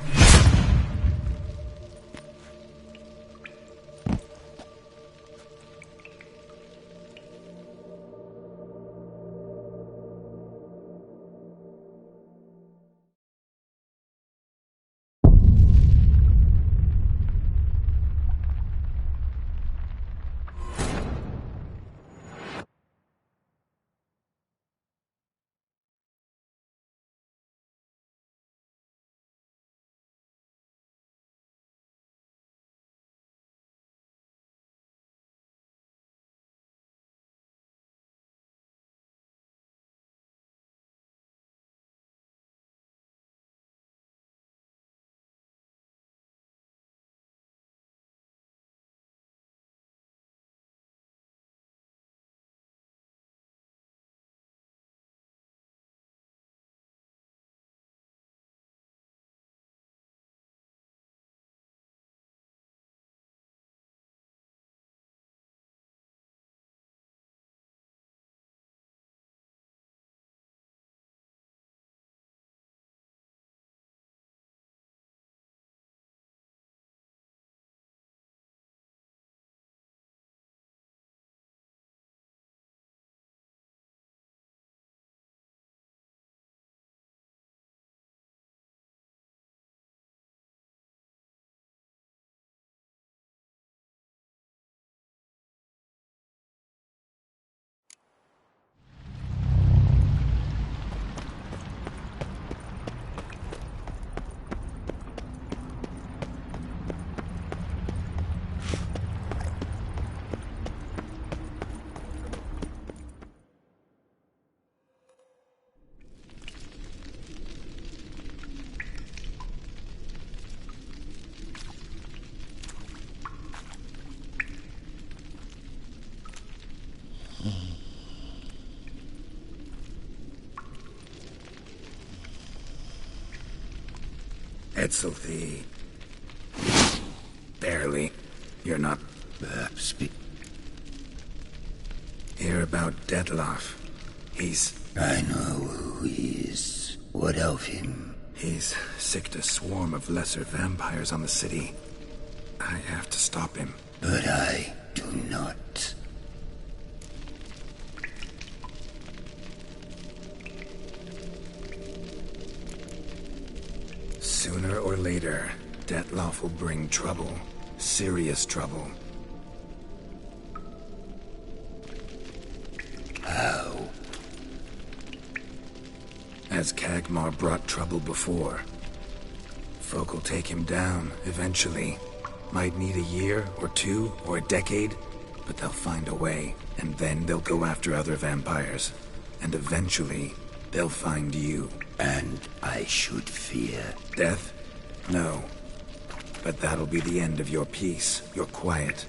Etzelthi. Barely. You're not... Hear about Dettlaff. He's... I know who he is. What of him? He's sicked a swarm of lesser vampires on the city. I have to stop him. But I do not. Sooner or later, Dettlaff will bring trouble. Serious trouble. How? As Kagmar brought trouble before. Folk will take him down, eventually. Might need a year, or two, or a decade, but they'll find a way, and then they'll go after other vampires. And eventually, they'll find you. And I should fear death? No. But that'll be the end of your peace, your quiet.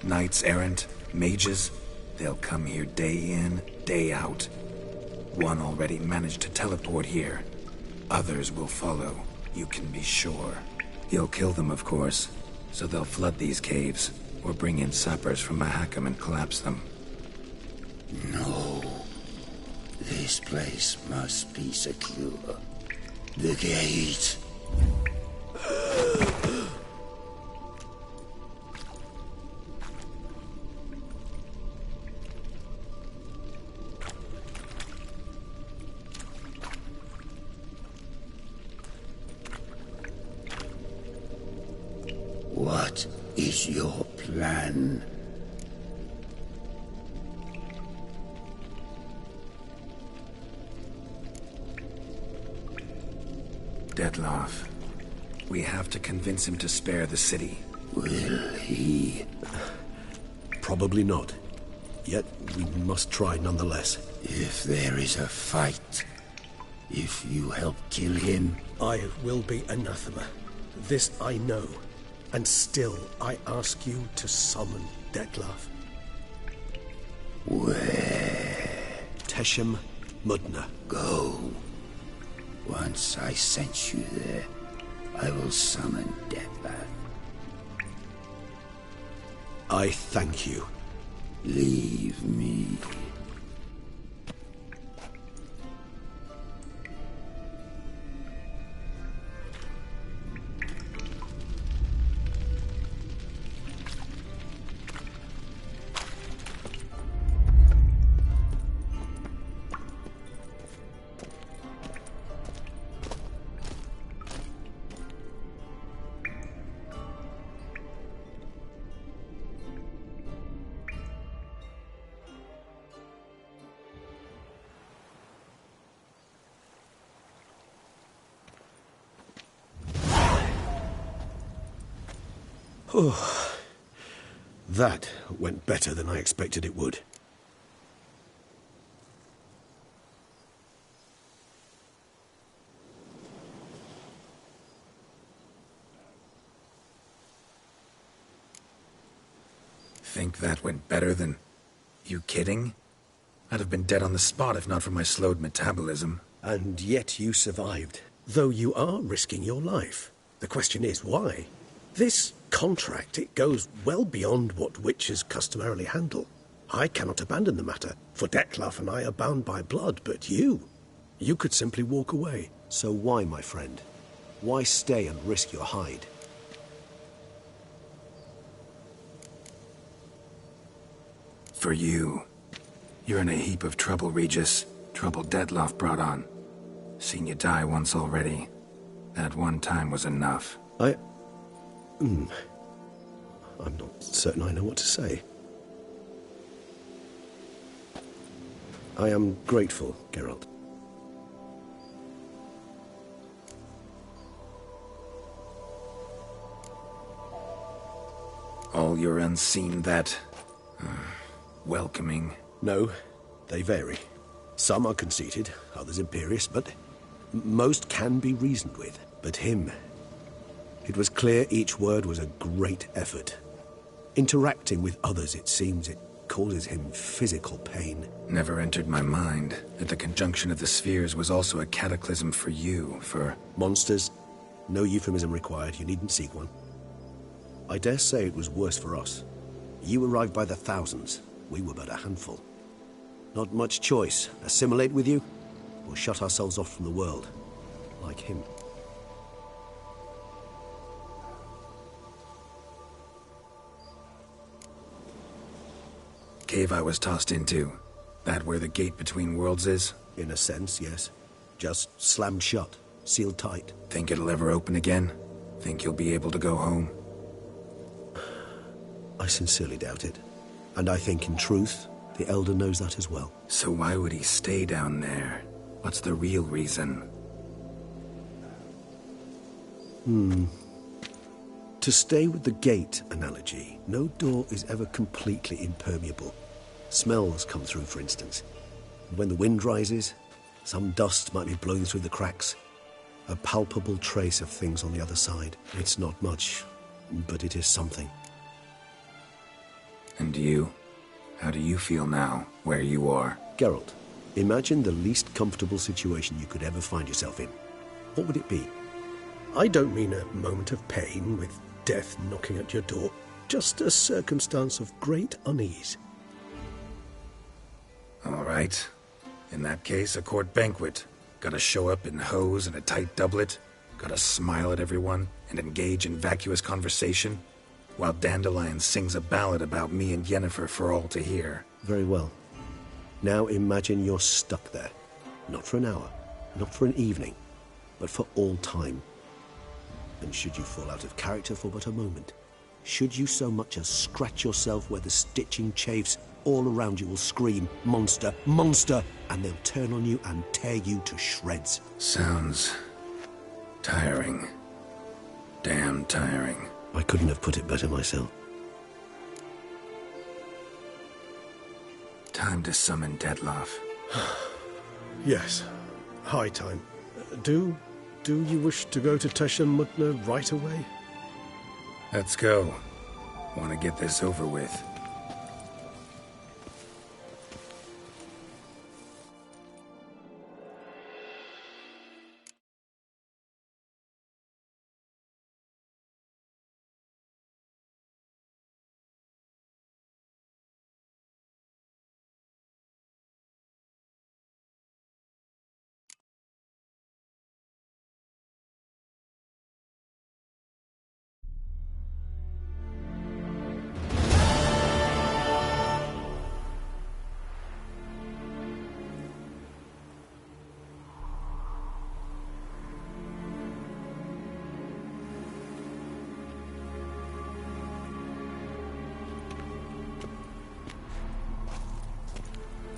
Knights errant, mages, they'll come here day in, day out. One already managed to teleport here. Others will follow, you can be sure. You'll kill them, of course, so they'll flood these caves, or bring in sappers from Mahakam and collapse them. No. This place must be secure. The gate. What is your plan? Dettlaff. We have to convince him to spare the city. Will he? Probably not. Yet we must try nonetheless. If there is a fight, if you help kill him... I will be anathema. This I know. And still, I ask you to summon Dettlaff. Where? Teshem Mudna. Go. Once I sent you there, I will summon Dettlaff. I thank you. Leave me. Oh, that went better than I expected it would. Think that went better than... You kidding? I'd have been dead on the spot if not for my slowed metabolism. And yet you survived, though you are risking your life. The question is, why? This contract, it goes well beyond what witches customarily handle. I cannot abandon the matter, for Dettlaff and I are bound by blood, but you could simply walk away. So why, my friend? Why stay and risk your hide? For you. You're in a heap of trouble, Regis. Trouble Dettlaff brought on. Seen you die once already. That one time was enough. I'm not certain I know what to say. I am grateful, Geralt. All your unseen that... welcoming. No, they vary. Some are conceited, others imperious, but most can be reasoned with. But him... It was clear each word was a great effort. Interacting with others, it seems, it causes him physical pain. Never entered my mind that the conjunction of the spheres was also a cataclysm for you, for... Monsters? No euphemism required, you needn't seek one. I dare say it was worse for us. You arrived by the thousands, we were but a handful. Not much choice, assimilate with you, or shut ourselves off from the world, like him. Cave I was tossed into. That where the gate between worlds is? In a sense, yes. Just slammed shut, sealed tight. Think it'll ever open again? Think you'll be able to go home? I sincerely doubt it. And I think, in truth, the Elder knows that as well. So why would he stay down there? What's the real reason? To stay with the gate analogy, no door is ever completely impermeable. Smells come through, for instance. When the wind rises, some dust might be blowing through the cracks. A palpable trace of things on the other side. It's not much, but it is something. And you? How do you feel now, where you are? Geralt, imagine the least comfortable situation you could ever find yourself in. What would it be? I don't mean a moment of pain with death knocking at your door. Just a circumstance of great unease. All right. In that case, a court banquet. Gotta show up in hose and a tight doublet. Gotta smile at everyone and engage in vacuous conversation, while Dandelion sings a ballad about me and Yennefer for all to hear. Very well. Now imagine you're stuck there. Not for an hour, not for an evening, but for all time. And should you fall out of character for but a moment, should you so much as scratch yourself where the stitching chafes, all around you will scream, "Monster, monster!" and they'll turn on you and tear you to shreds. Sounds tiring. Damn tiring. I couldn't have put it better myself. Time to summon Dettlaff. Yes, high time. Do you wish to go to Tesha Mutna right away? Let's go. Want to get this over with.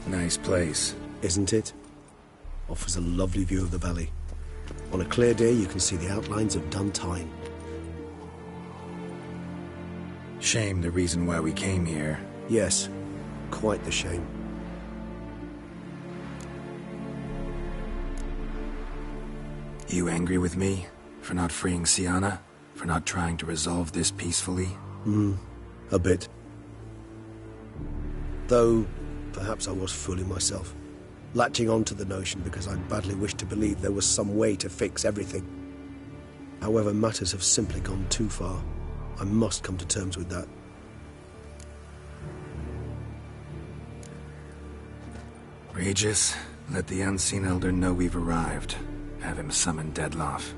Nice place. Isn't it? Offers a lovely view of the valley. On a clear day, you can see the outlines of Dun Time. Shame the reason why we came here. Yes, quite the shame. You angry with me? For not freeing Siana? For not trying to resolve this peacefully? A bit. Though, perhaps I was fooling myself. Latching on to the notion because I badly wished to believe there was some way to fix everything. However, matters have simply gone too far. I must come to terms with that. Regis, let the Unseen Elder know we've arrived. Have him summon Dettlaff.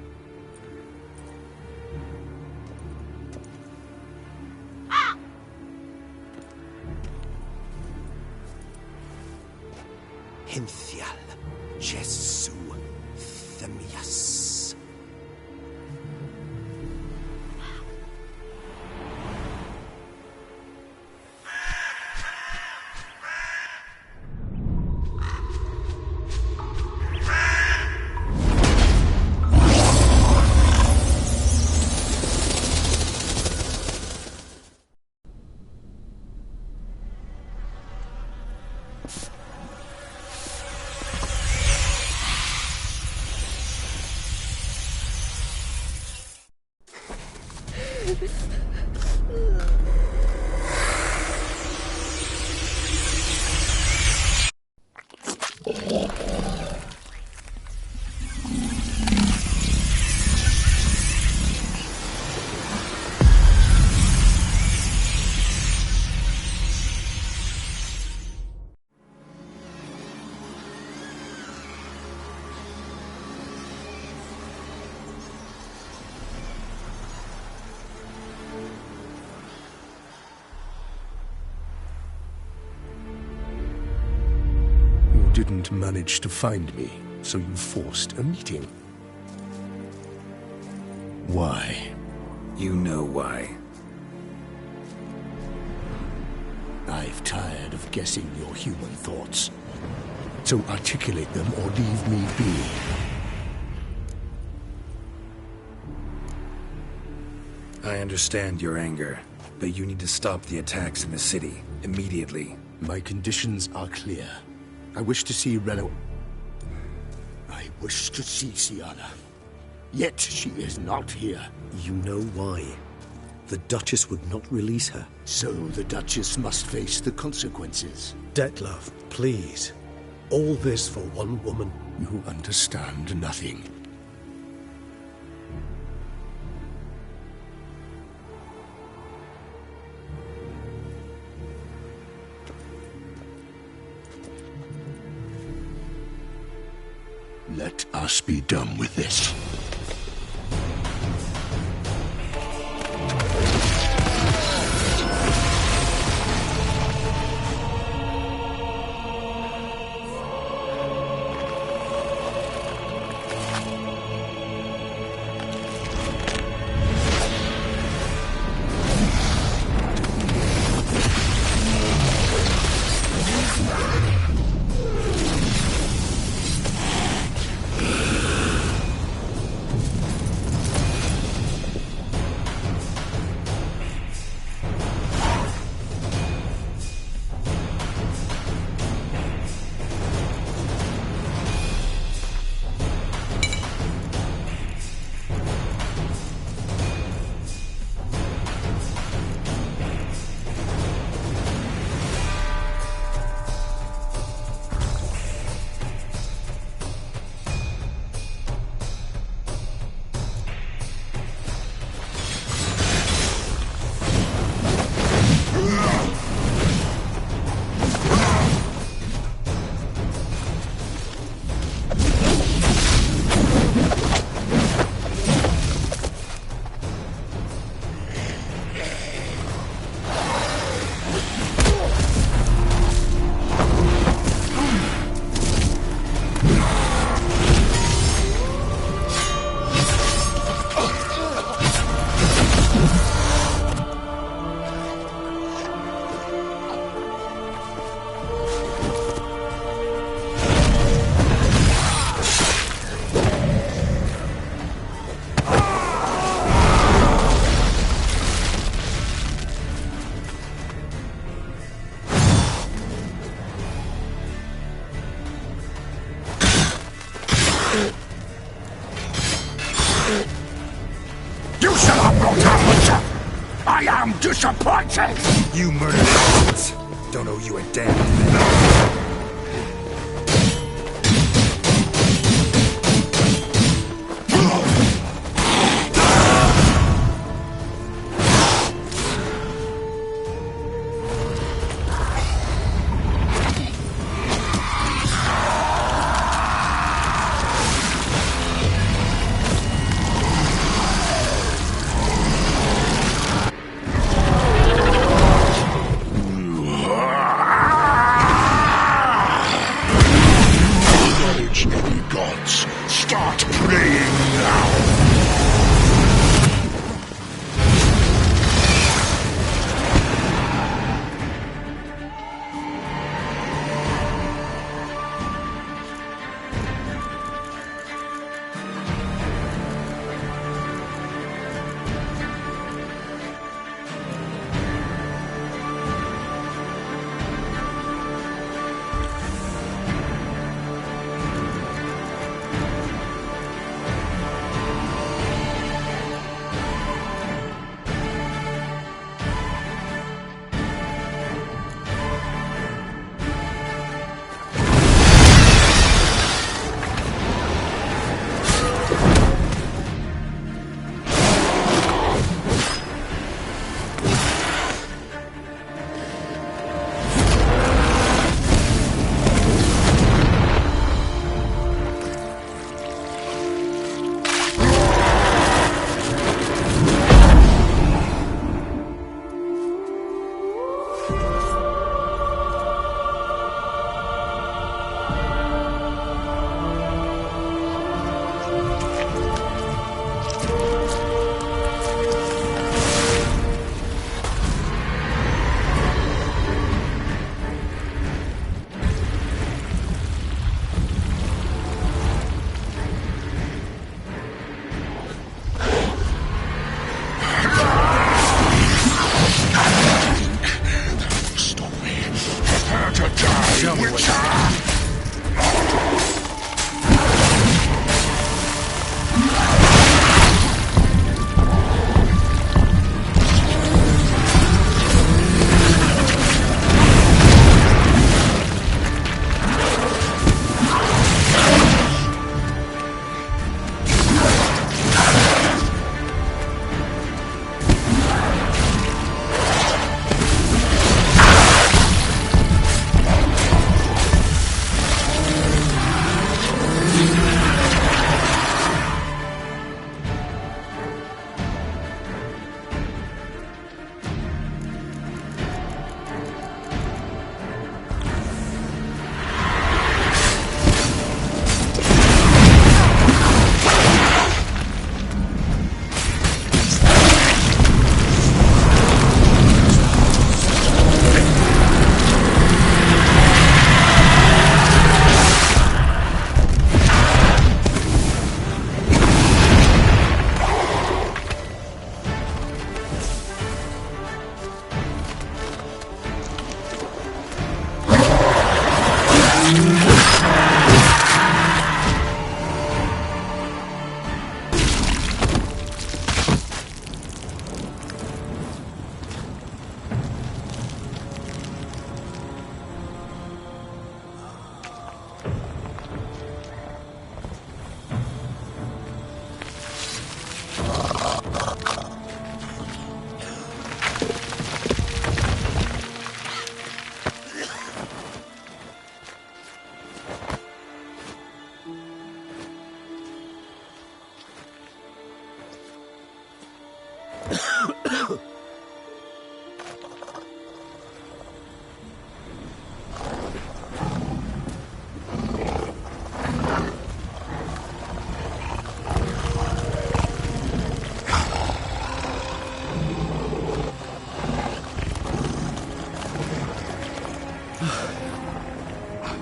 Hinthial, Jesu, Themias. Didn't manage to find me, so you forced a meeting. Why? You know why. I've tired of guessing your human thoughts. So articulate them or leave me be. I understand your anger, but you need to stop the attacks in the city, immediately. My conditions are clear. I wish to see Reno. I wish to see Siana. Yet she is not here. You know why. The Duchess would not release her. So the Duchess must face the consequences. Dettlaff, please. All this for one woman. You understand nothing. Let us be done with this. You shall have brought out! I am disappointed! You murdered innocents. Don't owe you a damn thing.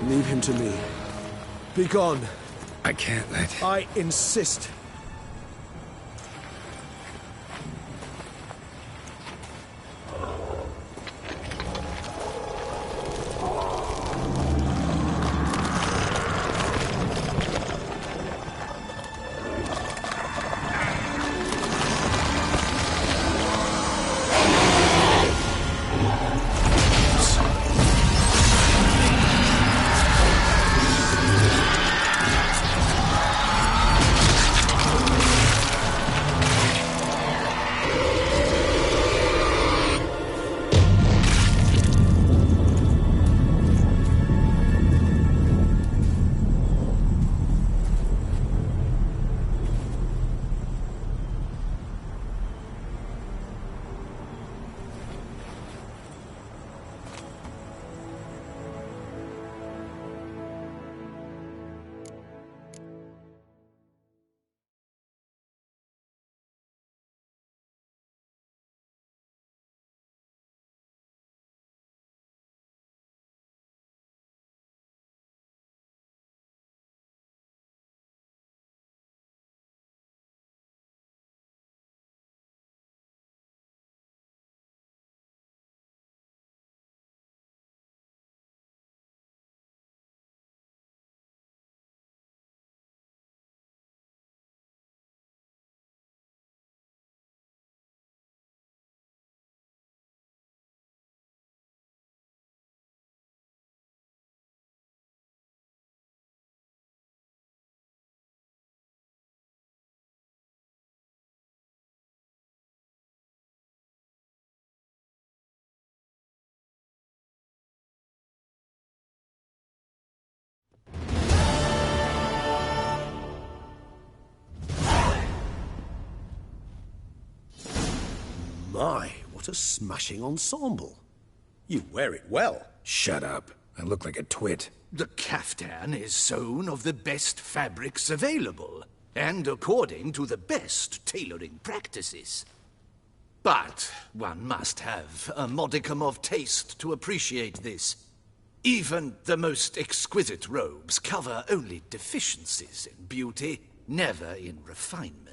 Leave him to me. Be gone. I can't let... I insist. My, what a smashing ensemble. You wear it well. Shut up. I look like a twit. The caftan is sewn of the best fabrics available, and according to the best tailoring practices. But one must have a modicum of taste to appreciate this. Even the most exquisite robes cover only deficiencies in beauty, never in refinement.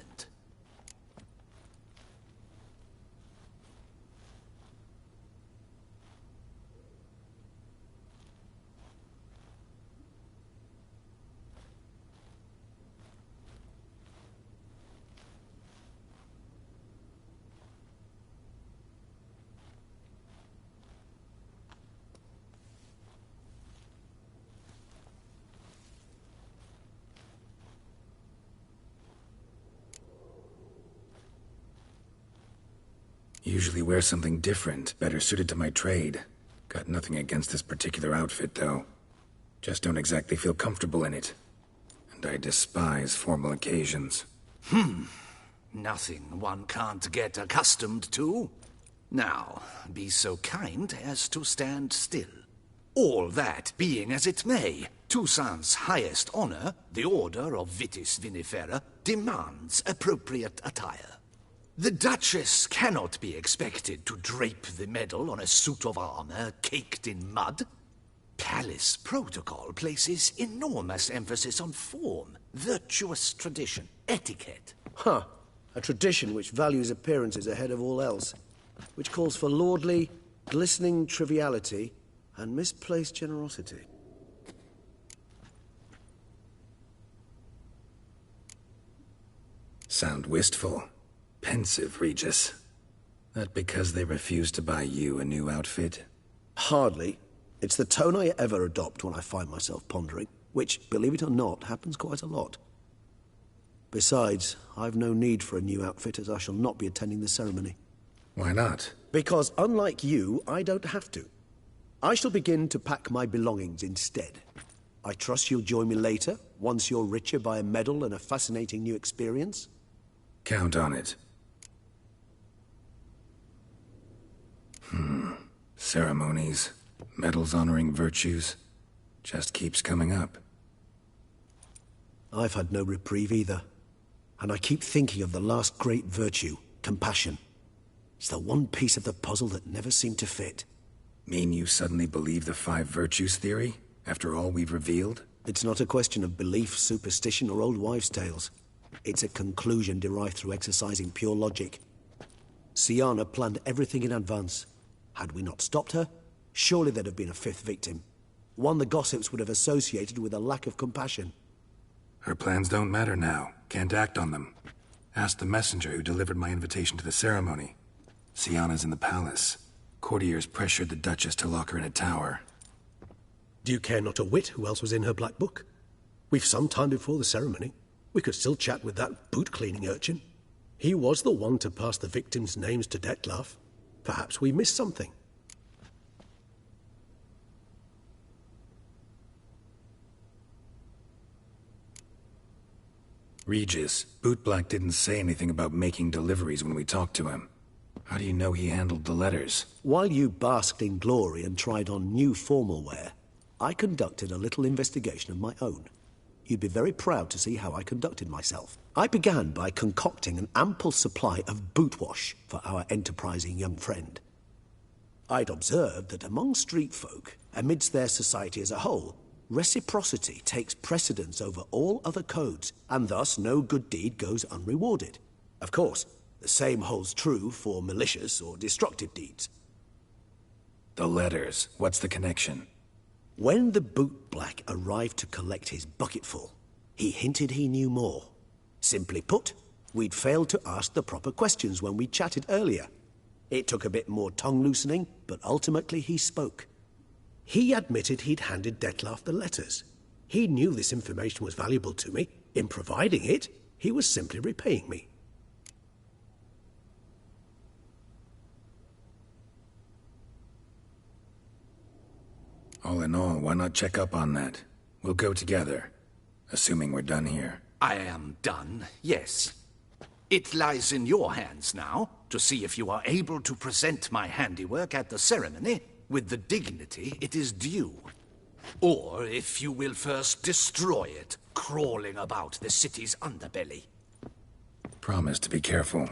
Usually wear something different, better suited to my trade. Got nothing against this particular outfit, though. Just don't exactly feel comfortable in it. And I despise formal occasions. Nothing one can't get accustomed to. Now, be so kind as to stand still. All that being as it may, Toussaint's highest honor, the Order of Vitis Vinifera, demands appropriate attire. The Duchess cannot be expected to drape the medal on a suit of armor caked in mud. Palace protocol places enormous emphasis on form, virtuous tradition, etiquette. Huh. A tradition which values appearances ahead of all else. Which calls for lordly, glistening triviality and misplaced generosity. Sound wistful. Pensive, Regis. That because they refuse to buy you a new outfit? Hardly. It's the tone I ever adopt when I find myself pondering, which, believe it or not, happens quite a lot. Besides, I've no need for a new outfit as I shall not be attending the ceremony. Why not? Because unlike you, I don't have to. I shall begin to pack my belongings instead. I trust you'll join me later, once you're richer by a medal and a fascinating new experience? Count on it. Ceremonies, medals honoring virtues, just keeps coming up. I've had no reprieve either. And I keep thinking of the last great virtue, compassion. It's the one piece of the puzzle that never seemed to fit. Mean you suddenly believe the 5 virtues theory, after all we've revealed? It's not a question of belief, superstition, or old wives' tales. It's a conclusion derived through exercising pure logic. Siana planned everything in advance. Had we not stopped her, surely there'd have been a 5th victim. One the gossips would have associated with a lack of compassion. Her plans don't matter now. Can't act on them. Ask the messenger who delivered my invitation to the ceremony. Siana's in the palace. Courtiers pressured the Duchess to lock her in a tower. Do you care not a whit who else was in her black book? We've some time before the ceremony. We could still chat with that boot-cleaning urchin. He was the one to pass the victims' names to Dettlaff. Perhaps we missed something. Regis, Bootblack didn't say anything about making deliveries when we talked to him. How do you know he handled the letters? While you basked in glory and tried on new formal wear, I conducted a little investigation of my own. You'd be very proud to see how I conducted myself. I began by concocting an ample supply of boot wash for our enterprising young friend. I'd observed that among street folk, amidst their society as a whole, reciprocity takes precedence over all other codes, and thus no good deed goes unrewarded. Of course, the same holds true for malicious or destructive deeds. The letters, what's the connection? When the bootblack arrived to collect his bucketful, he hinted he knew more. Simply put, we'd failed to ask the proper questions when we chatted earlier. It took a bit more tongue-loosening, but ultimately he spoke. He admitted he'd handed Dettlaff the letters. He knew this information was valuable to me. In providing it, he was simply repaying me. All in all, why not check up on that? We'll go together, assuming we're done here. I am done, yes. It lies in your hands now. to see if you are able to present my handiwork at the ceremony with the dignity it is due. Or if you will first destroy it, crawling about the city's underbelly. Promise to be careful.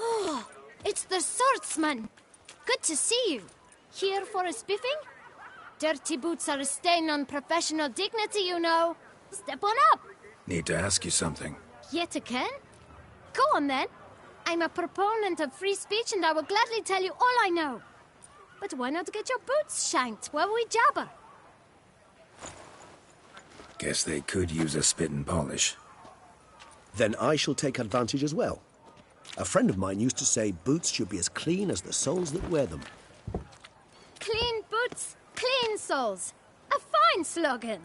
Oh, it's the swordsman. Good to see you. Here for a spiffing? Dirty boots are a stain on professional dignity, you know. Step on up. Need to ask you something. Yet again? Go on then. I'm a proponent of free speech and I will gladly tell you all I know. But why not get your boots shanked while we jabber? Guess they could use a spit and polish. Then I shall take advantage as well. A friend of mine used to say boots should be as clean as the soles that wear them. Clean boots, clean soles. A fine slogan.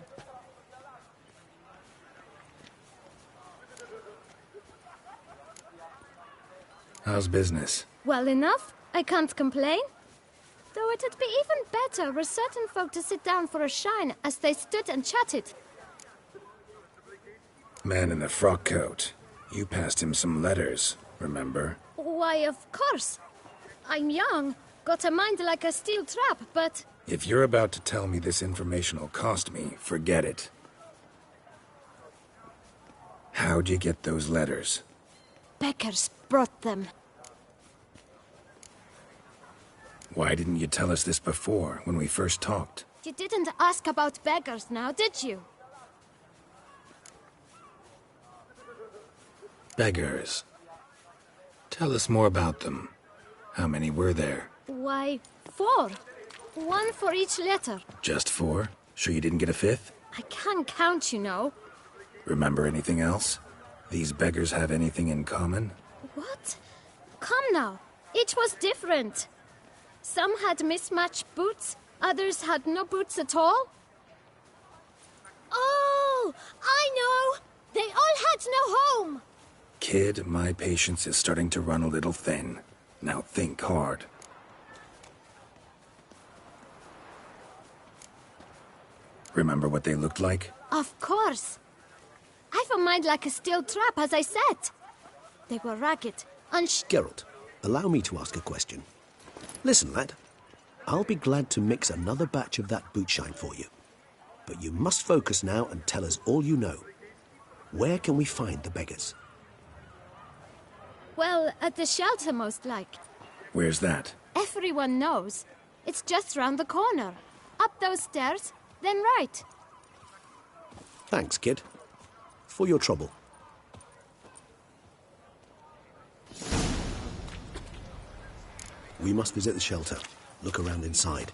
How's business? Well enough. I can't complain. Though it'd be even better were certain folk to sit down for a shine as they stood and chatted. Man in the frock coat. You passed him some letters, remember? Why, of course. I'm young, got a mind like a steel trap, but... If you're about to tell me this information'll cost me, forget it. How'd you get those letters? Beggars brought them. Why didn't you tell us this before, when we first talked? You didn't ask about beggars now, did you? Beggars. Tell us more about them. How many were there? Why, 4. 1 for each letter. Just 4? Sure you didn't get a 5th? I can't count, you know. Remember anything else? These beggars have anything in common? What? Come now. Each was different. Some had mismatched boots, others had no boots at all. Oh, I know! They all had no home! Kid, my patience is starting to run a little thin. Now think hard. Remember what they looked like? Of course. I've a mind like a steel trap, as I said. They were ragged, Geralt, allow me to ask a question. Listen, lad. I'll be glad to mix another batch of that boot shine for you. But you must focus now and tell us all you know. Where can we find the beggars? Well, at the shelter, most like. Where's that? Everyone knows. It's just round the corner. Up those stairs, then right. Thanks, kid. For your trouble. We must visit the shelter. Look around inside.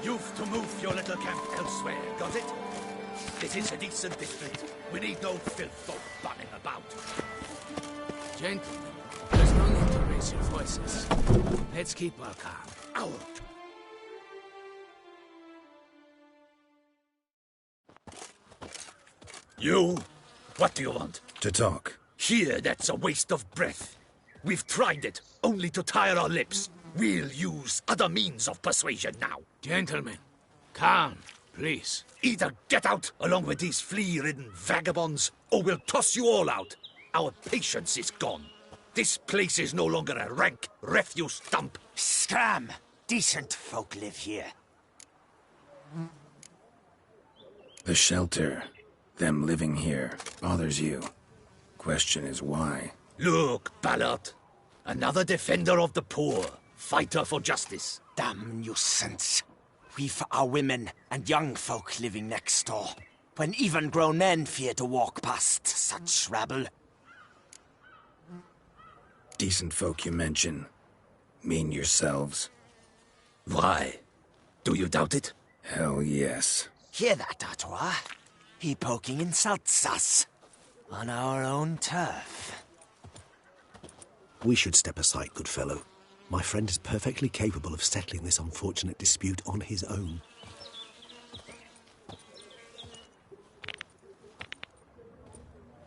You've to move your little camp elsewhere, got it? This is a decent district. We need no filth folk bunning about. Gentlemen, there's no need to raise your voices. Let's keep our calm. Ow! You? What do you want? To talk. Here, that's a waste of breath. We've tried it, only to tire our lips. We'll use other means of persuasion now. Gentlemen, calm, please. Either get out along with these flea-ridden vagabonds, or we'll toss you all out. Our patience is gone. This place is no longer a rank refuse dump. Scram! Decent folk live here. The shelter, them living here, bothers you. Question is why? Look, Ballard. Another defender of the poor. Fighter for justice. Damn nuisance. We've our women and young folk living next door, when even grown men fear to walk past such rabble. Decent folk you mention. Mean yourselves. Why? Do you doubt it? Hell yes. Hear that, Artois? He poking insults us. On our own turf. We should step aside, good fellow. My friend is perfectly capable of settling this unfortunate dispute on his own.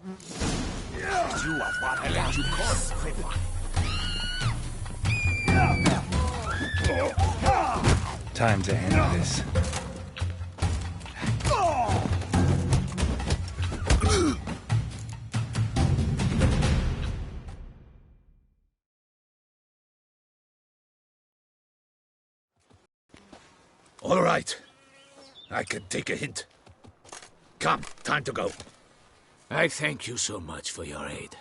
You are what allowed you call cripple. Time to end this. All right. I can take a hint. Come, time to go. I thank you so much for your aid.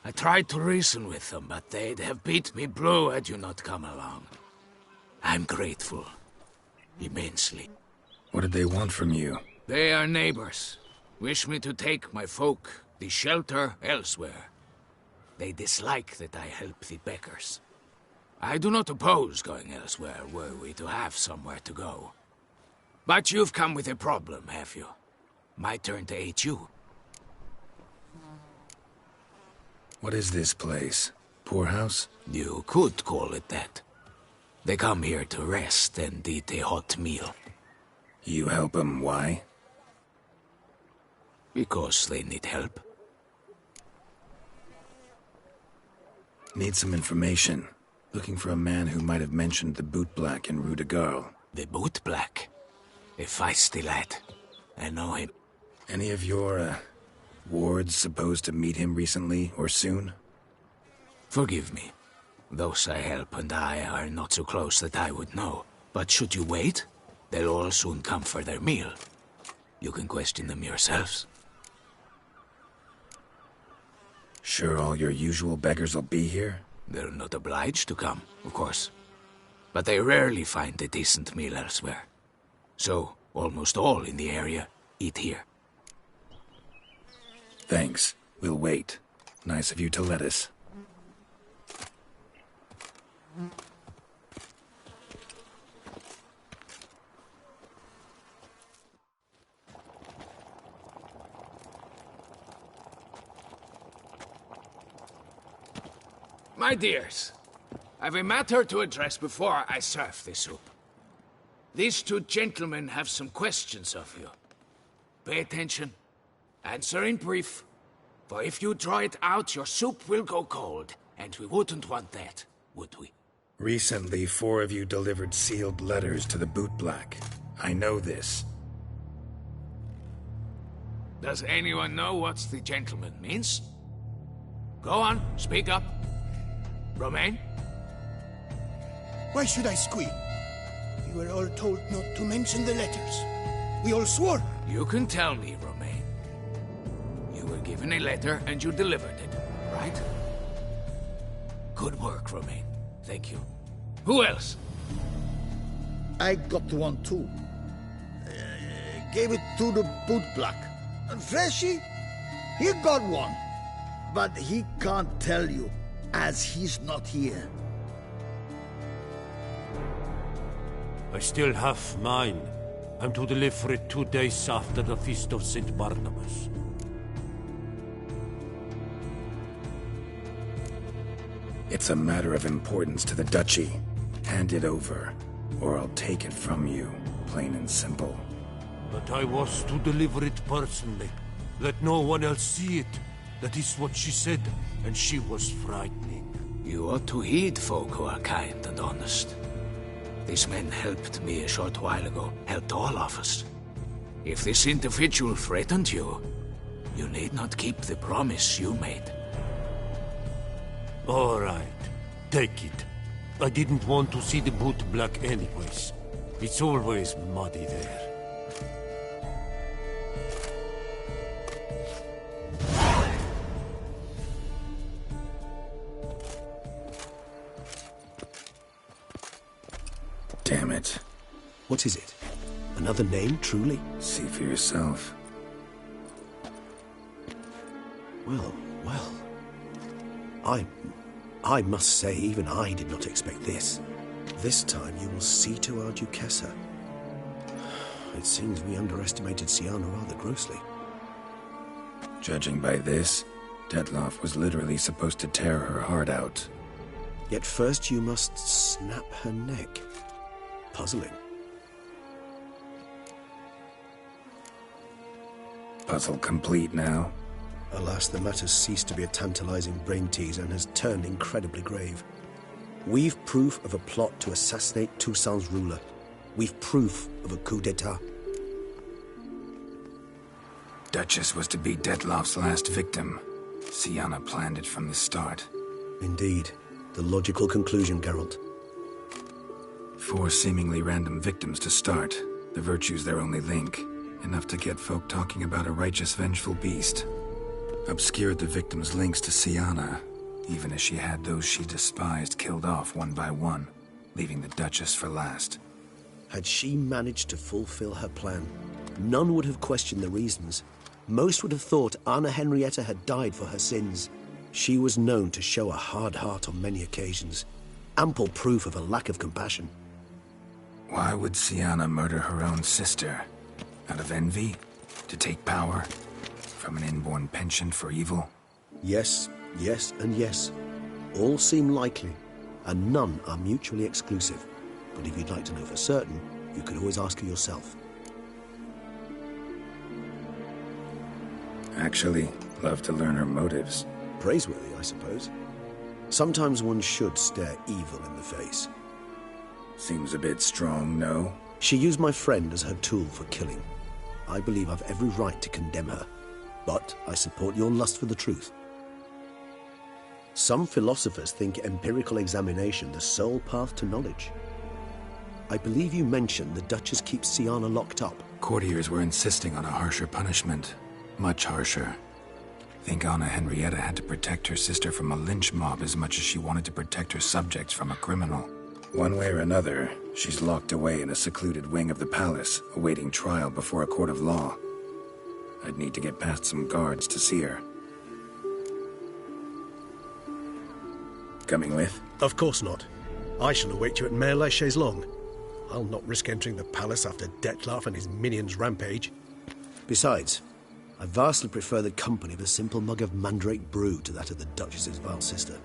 I tried to reason with them, but they'd have beat me blue had you not come along. I'm grateful. Immensely. What did they want from you? They are neighbors. Wish me to take my folk, the shelter, elsewhere. They dislike that I help the beggars. I do not oppose going elsewhere, were we to have somewhere to go. But you've come with a problem, have you? My turn to aid you. What is this place? Poorhouse? You could call it that. They come here to rest and eat a hot meal. You help them, why? Because they need help. Need some information. Looking for a man who might have mentioned the bootblack in Rue de Garl. The bootblack? A feisty lad. I know him. Any of your, wards supposed to meet him recently or soon? Forgive me. Those I help and I are not so close that I would know. But should you wait, they'll all soon come for their meal. You can question them yourselves. Sure all your usual beggars will be here? They're not obliged to come, of course. But they rarely find a decent meal elsewhere. So, almost all in the area eat here. Thanks. We'll wait. Nice of you to let us. My dears, I've a matter to address before I serve the soup. These two gentlemen have some questions of you. Pay attention. Answer in brief. For if you draw it out, your soup will go cold. And we wouldn't want that, would we? Recently, 4 of you delivered sealed letters to the bootblack. I know this. Does anyone know what the gentleman means? Go on, speak up. Romain? Why should I squeal? We were all told not to mention the letters. We all swore. You can tell me, Romain. You were given a letter and you delivered it, right? Good work, Romain. Thank you. Who else? I got one too. Gave it to the bootblack. And Freshy, he got one. But he can't tell you, as he's not here. I still have mine. I'm to deliver it 2 days after the Feast of St. Barnabas. It's a matter of importance to the Duchy. Hand it over, or I'll take it from you, plain and simple. But I was to deliver it personally. Let no one else see it. That is what she said, and she was frightening. You ought to heed folk who are kind and honest. These men helped me a short while ago, helped all of us. If this individual threatened you, you need not keep the promise you made. All right, take it. I didn't want to see the boot black anyways. It's always muddy there. Damn it. What is it? Another name, truly? See for yourself. Well. I must say, even I did not expect this. This time you will see to our Duchessa. It seems we underestimated Siana rather grossly. Judging by this, Detloff was literally supposed to tear her heart out. Yet first you must snap her neck. Puzzling. Puzzle complete now. Alas, the matter's ceased to be a tantalizing brain teaser and has turned incredibly grave. We've proof of a plot to assassinate Toussaint's ruler. We've proof of a coup d'etat. Duchess was to be Detloff's last victim. Siana planned it from the start. Indeed. The logical conclusion, Geralt. 4 seemingly random victims to start. The virtue's their only link. Enough to get folk talking about a righteous, vengeful beast. Obscured the victims' links to Siana, even as she had those she despised killed off one by one, leaving the Duchess for last. Had she managed to fulfill her plan, none would have questioned the reasons. Most would have thought Anna Henrietta had died for her sins. She was known to show a hard heart on many occasions. Ample proof of a lack of compassion. Why would Siana murder her own sister? Out of envy? To take power? From an inborn penchant for evil? Yes, and yes. All seem likely, and none are mutually exclusive. But if you'd like to know for certain, you could always ask her yourself. Actually, love to learn her motives. Praiseworthy, I suppose. Sometimes one should stare evil in the face. Seems a bit strong, no? She used my friend as her tool for killing. I believe I've every right to condemn her. But I support your lust for the truth. Some philosophers think empirical examination the sole path to knowledge. I believe you mentioned the Duchess keeps Siana locked up. Courtiers were insisting on a harsher punishment. Much harsher. Think Anna Henrietta had to protect her sister from a lynch mob as much as she wanted to protect her subjects from a criminal. One way or another, she's locked away in a secluded wing of the palace, awaiting trial before a court of law. I'd need to get past some guards to see her. Coming with? Of course not. I shall await you at Mare la Chaise-Longue. I'll not risk entering the palace after Detloff and his minions rampage. Besides, I vastly prefer the company of a simple mug of mandrake brew to that of the Duchess's vile sister.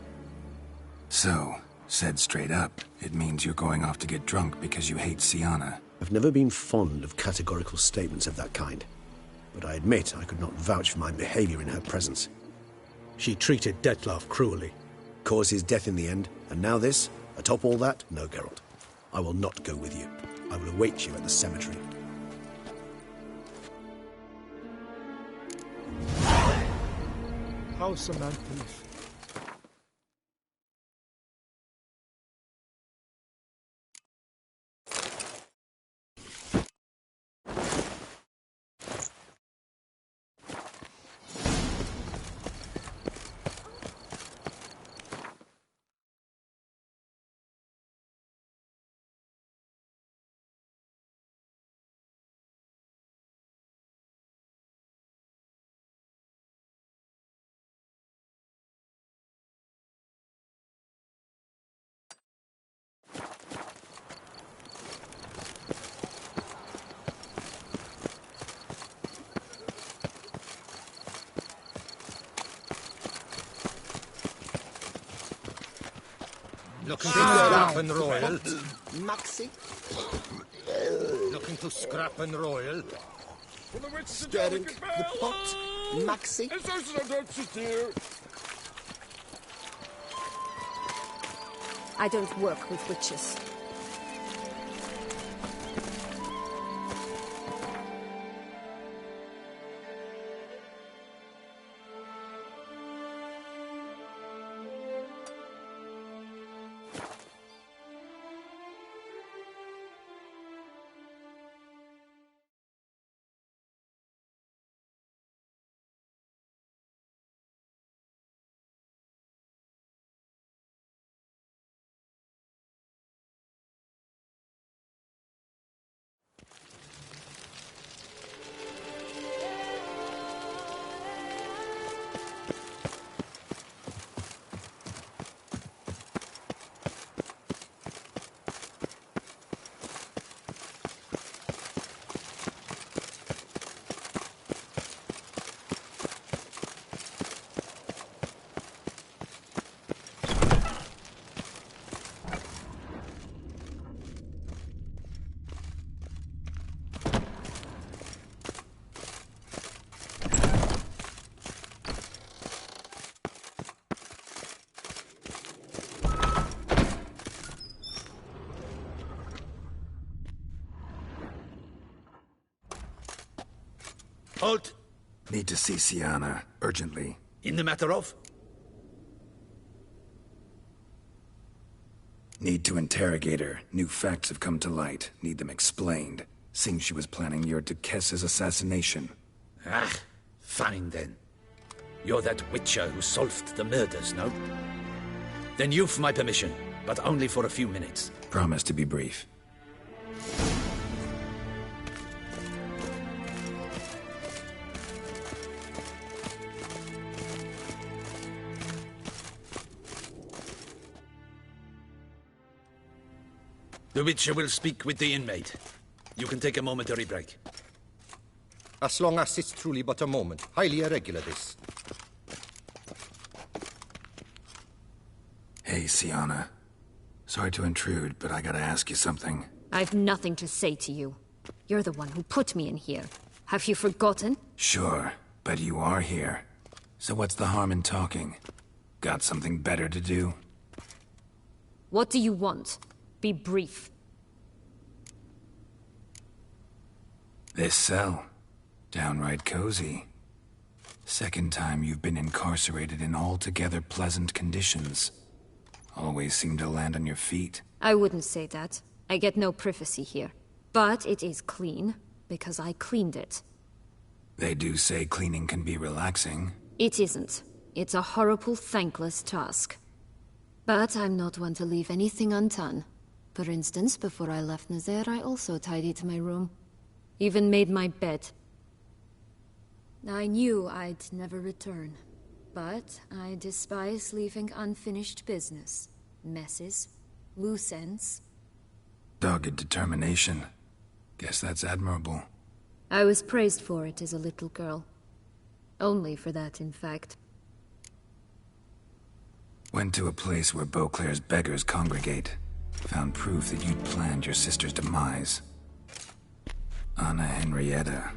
So, said straight up, it means you're going off to get drunk because you hate Siana. I've never been fond of categorical statements of that kind. But I admit I could not vouch for my behavior in her presence. She treated Detloff cruelly. Caused his death in the end, and now this? Atop all that? No, Geralt. I will not go with you. I will await you at the cemetery. How's Samantha? Looking to scrap and royal. Maxi? Looking to scrap and royal. Stirring the pot, Maxi? I don't work with witches. Halt! Need to see Siana, urgently. In the matter of? Need to interrogate her. New facts have come to light. Need them explained. Seems she was planning your Duquesse's assassination. Ah, fine then. You're that witcher who solved the murders, no? Then you've my permission, but only for a few minutes. Promise to be brief. The Witcher will speak with the inmate. You can take a momentary break. As long as it's truly but a moment. Highly irregular, this. Hey, Siana. Sorry to intrude, but I gotta ask you something. I've nothing to say to you. You're the one who put me in here. Have you forgotten? Sure, but you are here. So what's the harm in talking? Got something better to do? What do you want? Be brief. This cell. Downright cozy. Second time you've been incarcerated in altogether pleasant conditions. Always seem to land on your feet. I wouldn't say that. I get no privacy here. But it is clean, because I cleaned it. They do say cleaning can be relaxing. It isn't. It's a horrible, thankless task. But I'm not one to leave anything undone. For instance, before I left Nazaire, I also tidied my room. Even made my bed. I knew I'd never return. But I despise leaving unfinished business. Messes. Loose ends. Dogged determination. Guess that's admirable. I was praised for it as a little girl. Only for that, in fact. Went to a place where Beauclair's beggars congregate. Found proof that you'd planned your sister's demise. Anna Henrietta.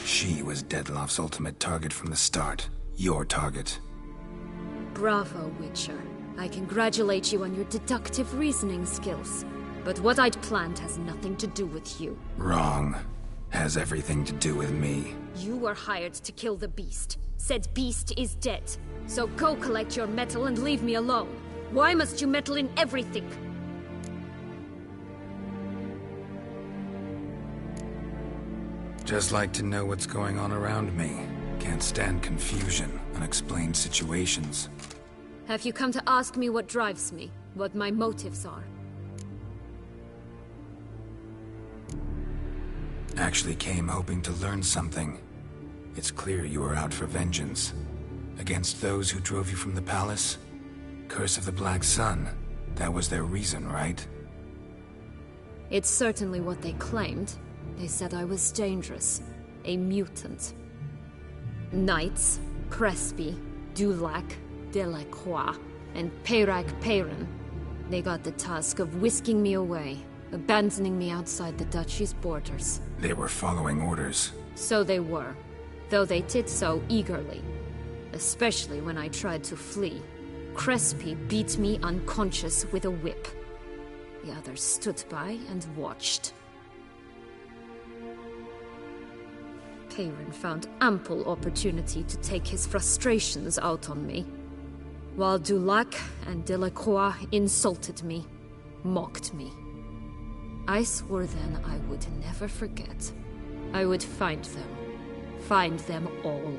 She was Dettlaff's ultimate target from the start. Your target. Bravo, Witcher. I congratulate you on your deductive reasoning skills. But what I'd planned has nothing to do with you. Wrong. Has everything to do with me. You were hired to kill the beast. Said beast is dead. So go collect your metal and leave me alone. Why must you meddle in everything? Just like to know what's going on around me. Can't stand confusion, unexplained situations. Have you come to ask me what drives me? What my motives are? Actually came hoping to learn something. It's clear you were out for vengeance. Against those who drove you from the palace? Curse of the Black Sun. That was their reason, right? It's certainly what they claimed. They said I was dangerous. A mutant. Knights, Crespi, Dulac, Delacroix, and Peyrac Peyran. They got the task of whisking me away, abandoning me outside the duchy's borders. They were following orders. So they were, though they did so eagerly. Especially when I tried to flee. Crespi beat me unconscious with a whip. The others stood by and watched. Peyron found ample opportunity to take his frustrations out on me, while Dulac and Delacroix insulted me, mocked me. I swore then I would never forget. I would find them all.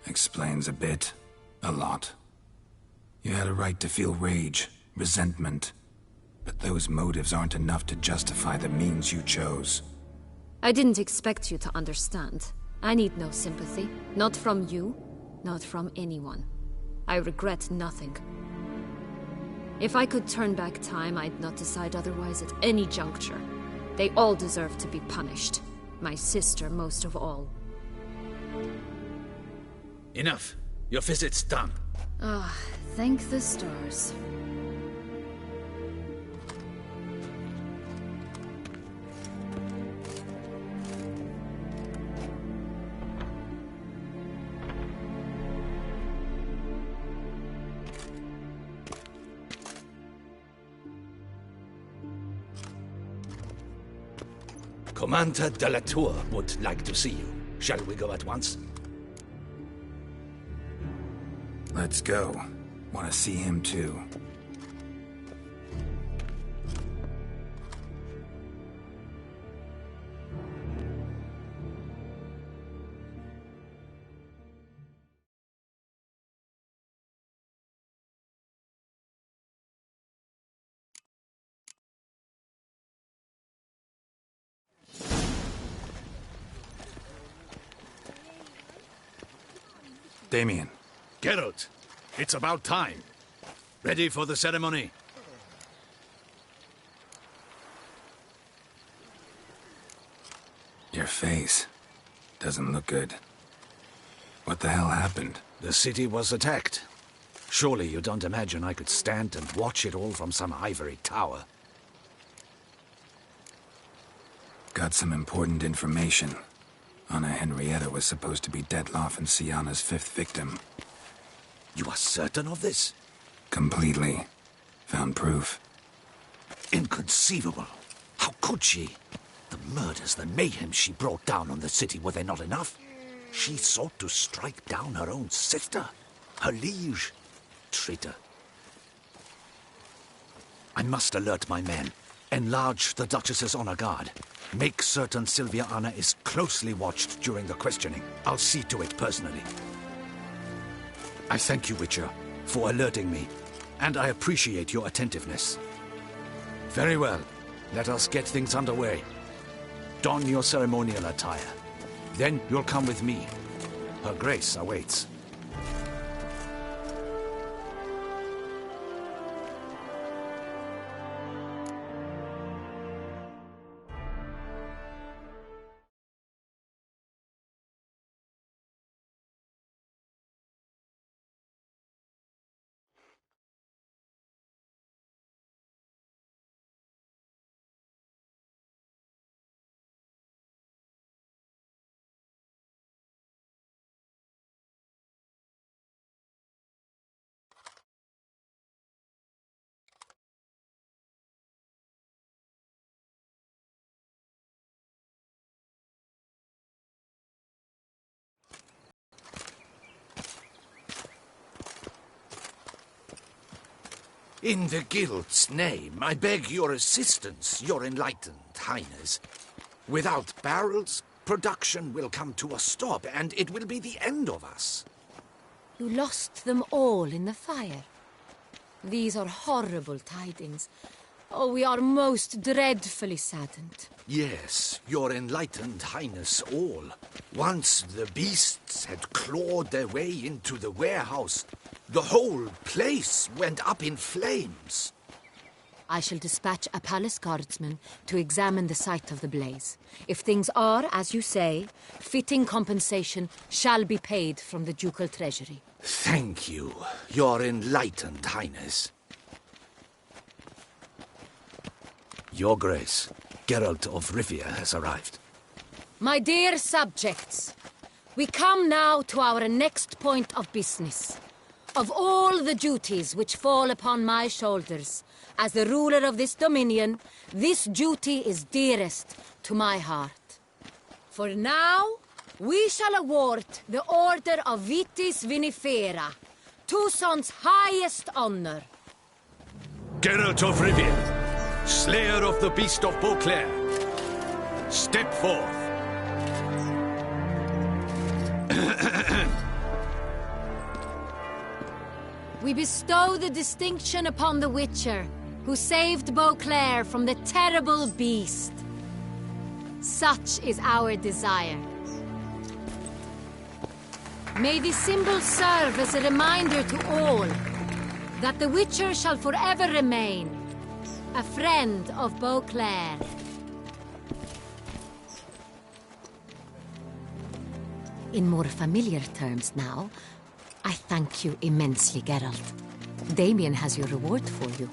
Explains a bit. A lot. You had a right to feel rage, resentment. But those motives aren't enough to justify the means you chose. I didn't expect you to understand. I need no sympathy. Not from you, not from anyone. I regret nothing. If I could turn back time, I'd not decide otherwise at any juncture. They all deserve to be punished. My sister most of all. Enough. Your visit's done. Ah, thank the stars. Commander de la Tour would like to see you. Shall we go at once? Let's go. Want to see him too. Damien. Geralt, it's about time. Ready for the ceremony? Your face doesn't look good. What the hell happened? The city was attacked. Surely you don't imagine I could stand and watch it all from some ivory tower. Got some important information. Anna Henrietta was supposed to be Detloff and Sienna's 5th victim. You are certain of this? Completely. Found proof. Inconceivable. How could she? The murders, the mayhem she brought down on the city, were they not enough? She sought to strike down her own sister, her liege. Traitor. I must alert my men. Enlarge the Duchess's honor guard. Make certain Sylvia Anna is closely watched during the questioning. I'll see to it personally. I thank you, Witcher, for alerting me, and I appreciate your attentiveness. Very well. Let us get things underway. Don your ceremonial attire. Then you'll come with me. Her Grace awaits. In the Guild's name, I beg your assistance, your enlightened highness. Without barrels, production will come to a stop, and it will be the end of us. You lost them all in the fire. These are horrible tidings. Oh, we are most dreadfully saddened. Yes, your enlightened highness all. Once the beasts had clawed their way into the warehouse, the whole place went up in flames. I shall dispatch a palace guardsman to examine the site of the blaze. If things are, as you say, fitting compensation shall be paid from the ducal treasury. Thank you, Your Enlightened Highness. Your Grace, Geralt of Rivia has arrived. My dear subjects, we come now to our next point of business. Of all the duties which fall upon my shoulders, as the ruler of this dominion, this duty is dearest to my heart. For now, we shall award the Order of Vitis Vinifera, Tuson's highest honor. Geralt of Rivia, Slayer of the Beast of Beauclair, step forth. We bestow the distinction upon the Witcher, who saved Beauclair from the terrible beast. Such is our desire. May this symbol serve as a reminder to all that the Witcher shall forever remain a friend of Beauclair. In more familiar terms now, I thank you immensely, Geralt. Damien has your reward for you.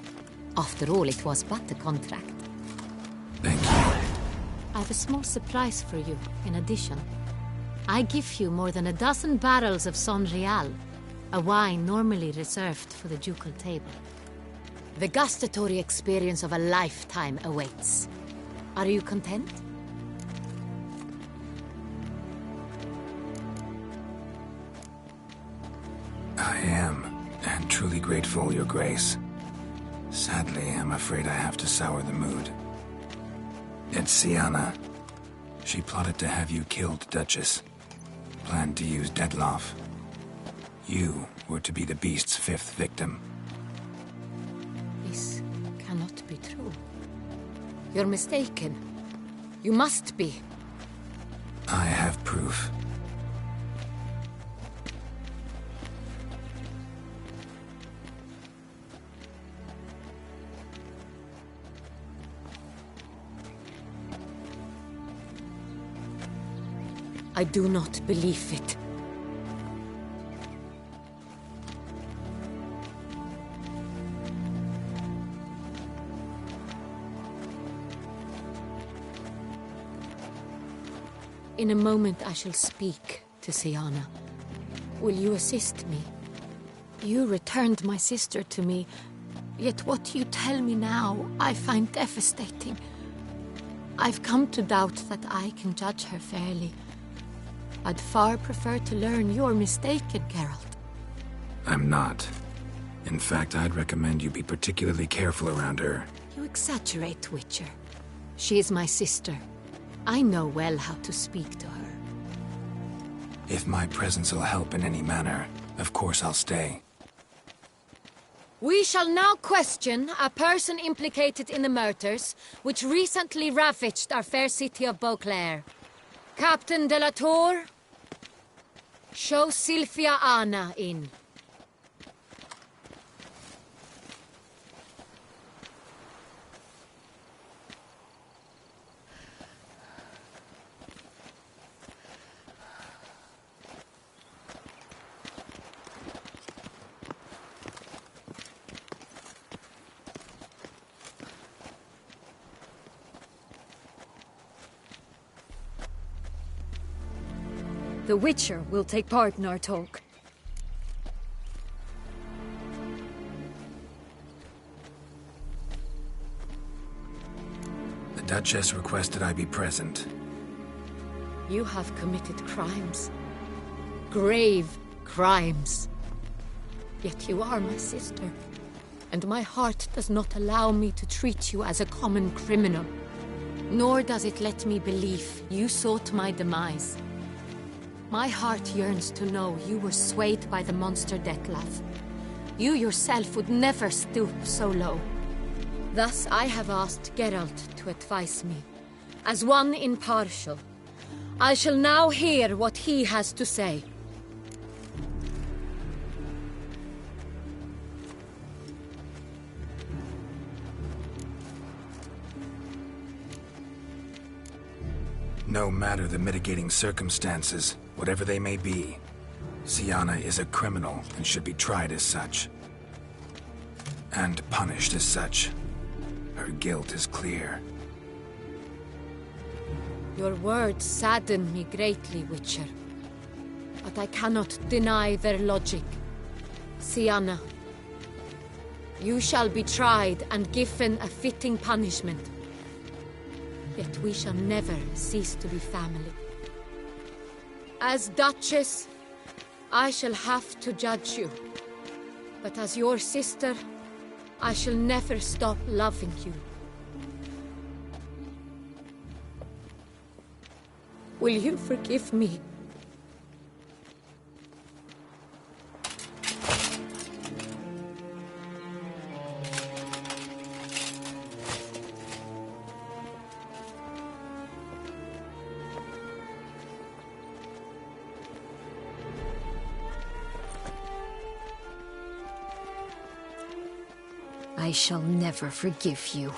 After all, it was but a contract. Thank you. I have a small surprise for you, in addition. I give you more than a dozen barrels of Son Real, a wine normally reserved for the ducal table. The gustatory experience of a lifetime awaits. Are you content? I am, and truly grateful, Your Grace. Sadly, I'm afraid I have to sour the mood. It's Sienna. She plotted to have you killed, Duchess. Planned to use Detloff. You were to be the beast's fifth victim. This cannot be true. You're mistaken. You must be. I have proof. I do not believe it. In a moment I shall speak to Sienna. Will you assist me? You returned my sister to me, yet what you tell me now I find devastating. I've come to doubt that I can judge her fairly. I'd far prefer to learn you're mistaken, Geralt. I'm not. In fact, I'd recommend you be particularly careful around her. You exaggerate, Witcher. She is my sister. I know well how to speak to her. If my presence will help in any manner, of course I'll stay. We shall now question a person implicated in the murders which recently ravaged our fair city of Beauclair. Captain de la Tour, show Sylvia Anna in. The Witcher will take part in our talk. The Duchess requested I be present. You have committed crimes. Grave crimes. Yet you are my sister, and my heart does not allow me to treat you as a common criminal. Nor does it let me believe you sought my demise. My heart yearns to know you were swayed by the monster Detlaff. You yourself would never stoop so low. Thus I have asked Geralt to advise me, as one impartial. I shall now hear what he has to say. no matter the mitigating circumstances, whatever they may be, Siana is a criminal and should be tried as such. And punished as such. Her guilt is clear. Your words sadden me greatly, Witcher. But I cannot deny their logic. Siana, you shall be tried and given a fitting punishment. Yet we shall never cease to be family. As Duchess, I shall have to judge you. But as your sister, I shall never stop loving you. Will you forgive me? I shall never forgive you.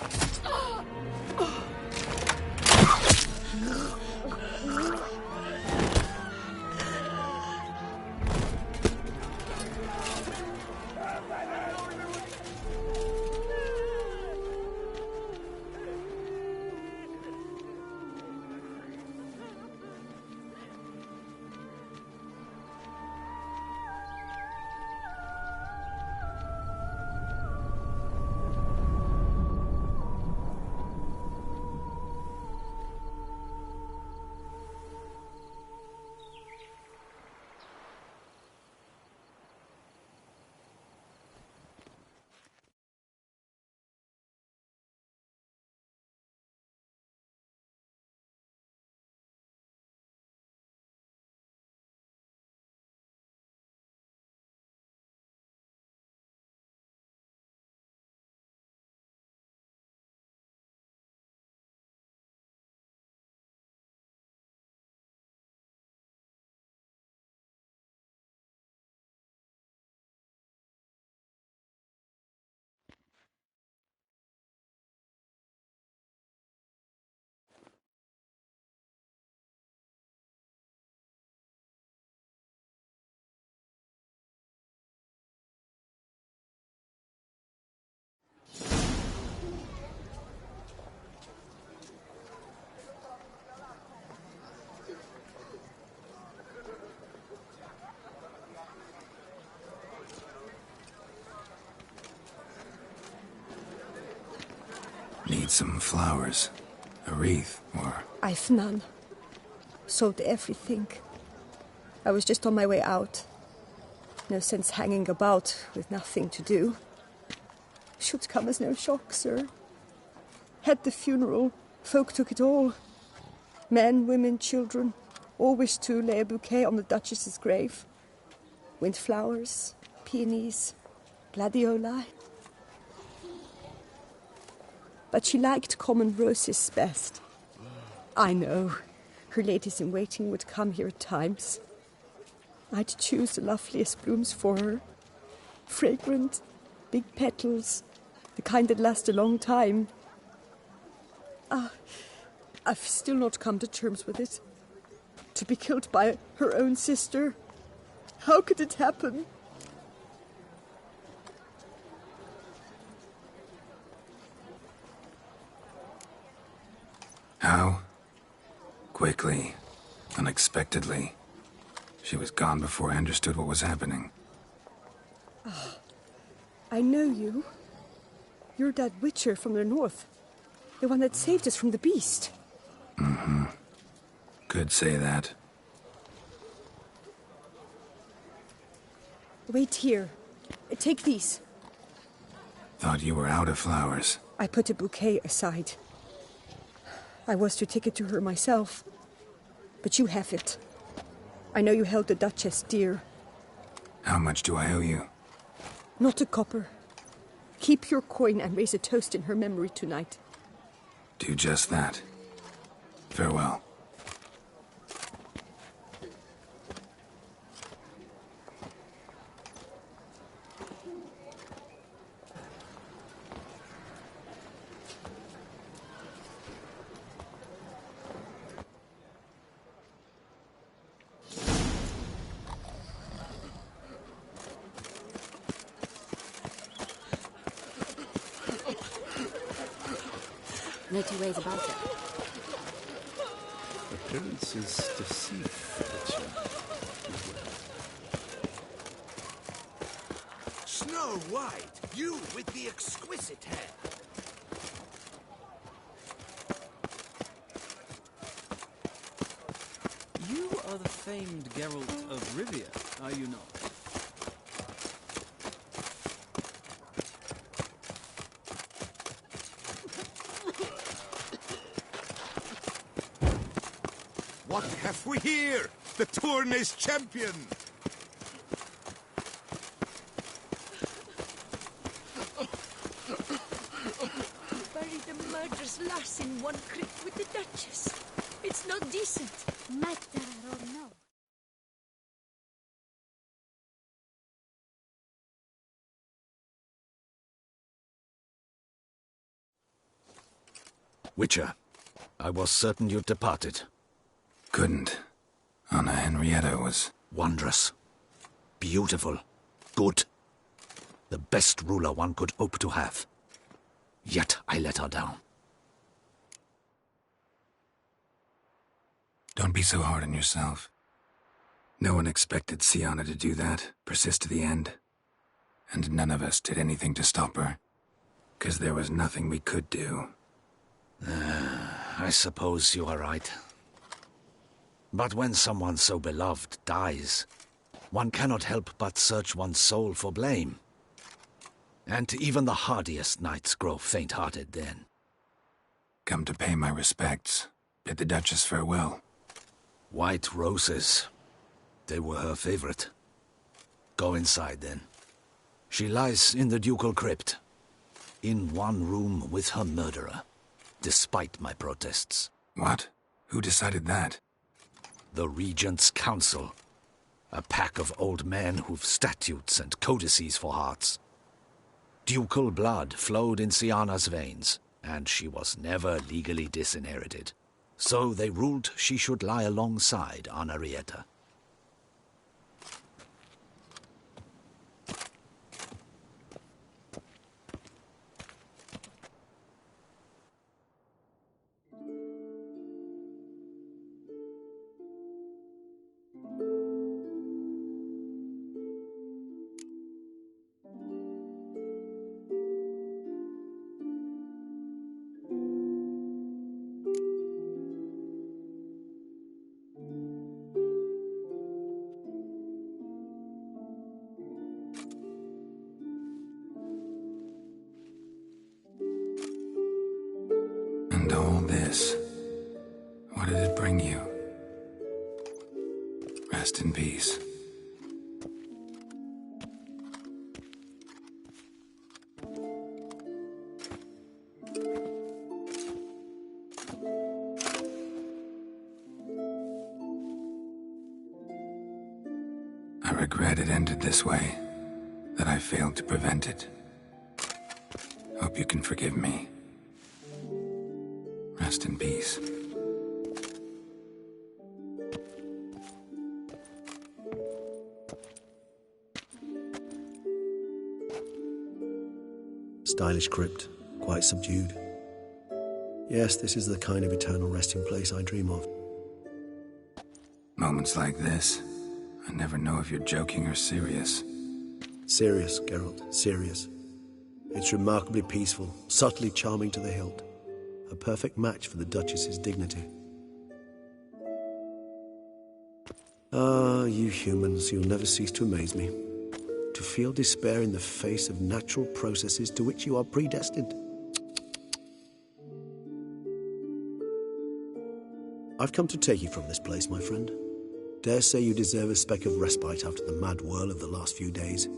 Need some flowers. A wreath, or... I've none. Sold everything. I was just on my way out. No sense hanging about with nothing to do. Should come as no shock, sir. Had the funeral. Folk took it all. Men, women, children. All wished to lay a bouquet on the Duchess's grave. Windflowers, peonies, gladioli. But she liked common roses best. I know. Her ladies-in-waiting would come here at times. I'd choose the loveliest blooms for her. Fragrant, big petals, the kind that last a long time. I've still not come to terms with it. To be killed by her own sister. How could it happen? How? Quickly. Unexpectedly. She was gone before I understood what was happening. I know you. You're that witcher from the north. The one that saved us from the beast. Mm-hmm. Could say that. Wait here. Take these. Thought you were out of flowers. I put a bouquet aside. I was to take it to her myself. But you have it. I know you held the Duchess dear. How much do I owe you? Not a copper. Keep your coin and raise a toast in her memory tonight. Do just that. Farewell. No two ways about it. Appearances deceive, Witcher. Snow White, you with the exquisite hair. You are the famed Geralt of Rivia, are you not? What have we here? The Tournay's champion! Buried the murderous lass in one crypt with the Duchess. It's not decent. Matter or no. Witcher, I was certain you'd departed. Couldn't. Anna Henrietta was... Wondrous. Beautiful. Good. The best ruler one could hope to have. Yet I let her down. Don't be so hard on yourself. No one expected Sienna to do that, persist to the end. And none of us did anything to stop her. 'Cause there was nothing we could do. I suppose you are right. But when someone so beloved dies, one cannot help but search one's soul for blame. And even the hardiest knights grow faint-hearted then. Come to pay my respects. Bid the Duchess farewell. White roses. They were her favorite. Go inside then. She lies in the ducal crypt. In one room with her murderer. Despite my protests. What? Who decided that? The Regent's Council. A pack of old men who've statutes and codices for hearts. Ducal blood flowed in Sienna's veins, and she was never legally disinherited. So they ruled she should lie alongside Anarietta. And all this, what did it bring you? Rest in peace. I regret it ended this way, that I failed to prevent it. Hope you can forgive me. Rest in peace. Stylish crypt, quite subdued. Yes, this is the kind of eternal resting place I dream of. Moments like this, I never know if you're joking or serious. Serious, Geralt, serious. It's remarkably peaceful, subtly charming to the hilt. A perfect match for the Duchess's dignity. Ah, you humans, you'll never cease to amaze me. To feel despair in the face of natural processes to which you are predestined. I've come to take you from this place, my friend. Dare say you deserve a speck of respite after the mad whirl of the last few days.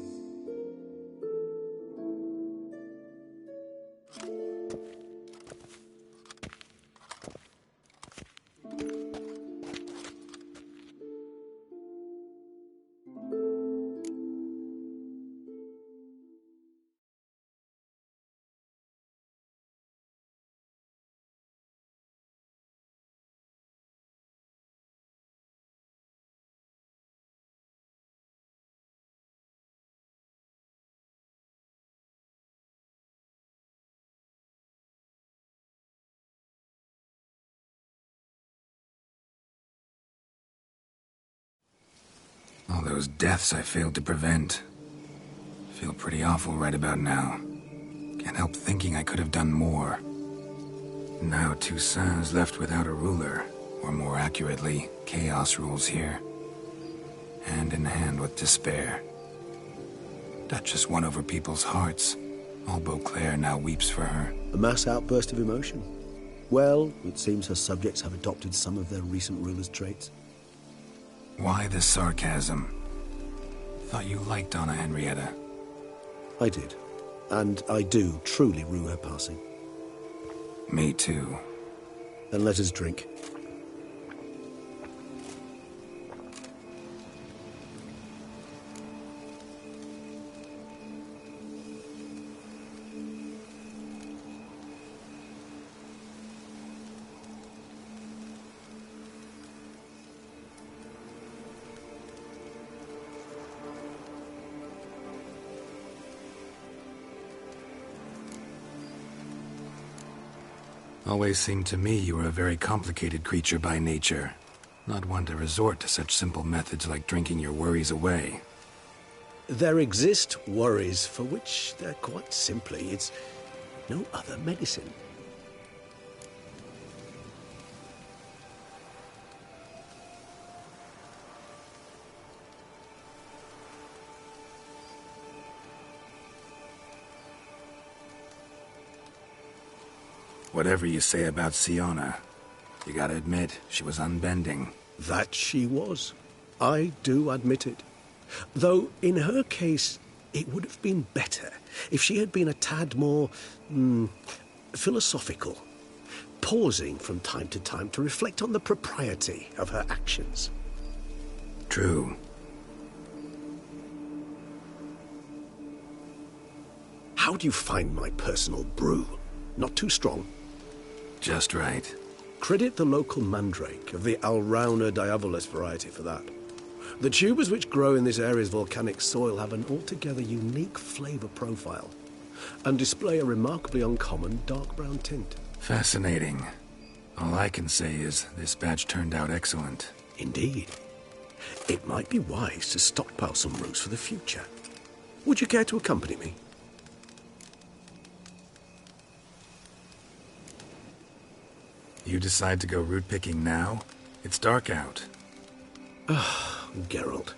All those deaths I failed to prevent. Feel pretty awful right about now. Can't help thinking I could have done more. Now Toussaint's left without a ruler, or more accurately, chaos rules here. Hand in hand with despair. Duchess won over people's hearts. All Beauclair now weeps for her. A mass outburst of emotion. Well, it seems her subjects have adopted some of their recent ruler's traits. Why this sarcasm? Thought you liked Donna Henrietta. I did. And I do truly rue her passing. Me too. Then let us drink. Always seemed to me you were a very complicated creature by nature. Not one to resort to such simple methods like drinking your worries away. There exist worries for which they're quite simply, it's no other medicine. Whatever you say about Siona, you gotta admit, she was unbending. That she was. I do admit it. Though, in her case, it would have been better if she had been a tad more, philosophical, pausing from time to time to reflect on the propriety of her actions. True. How do you find my personal brew? Not too strong? Just right. Credit the local mandrake of the Alrauna diavolus variety for that. The tubers which grow in this area's volcanic soil have an altogether unique flavour profile and display a remarkably uncommon dark brown tint. Fascinating. All I can say is this batch turned out excellent. Indeed. It might be wise to stockpile some roots for the future. Would you care to accompany me? You decide to go root picking now? It's dark out. Ah, Geralt.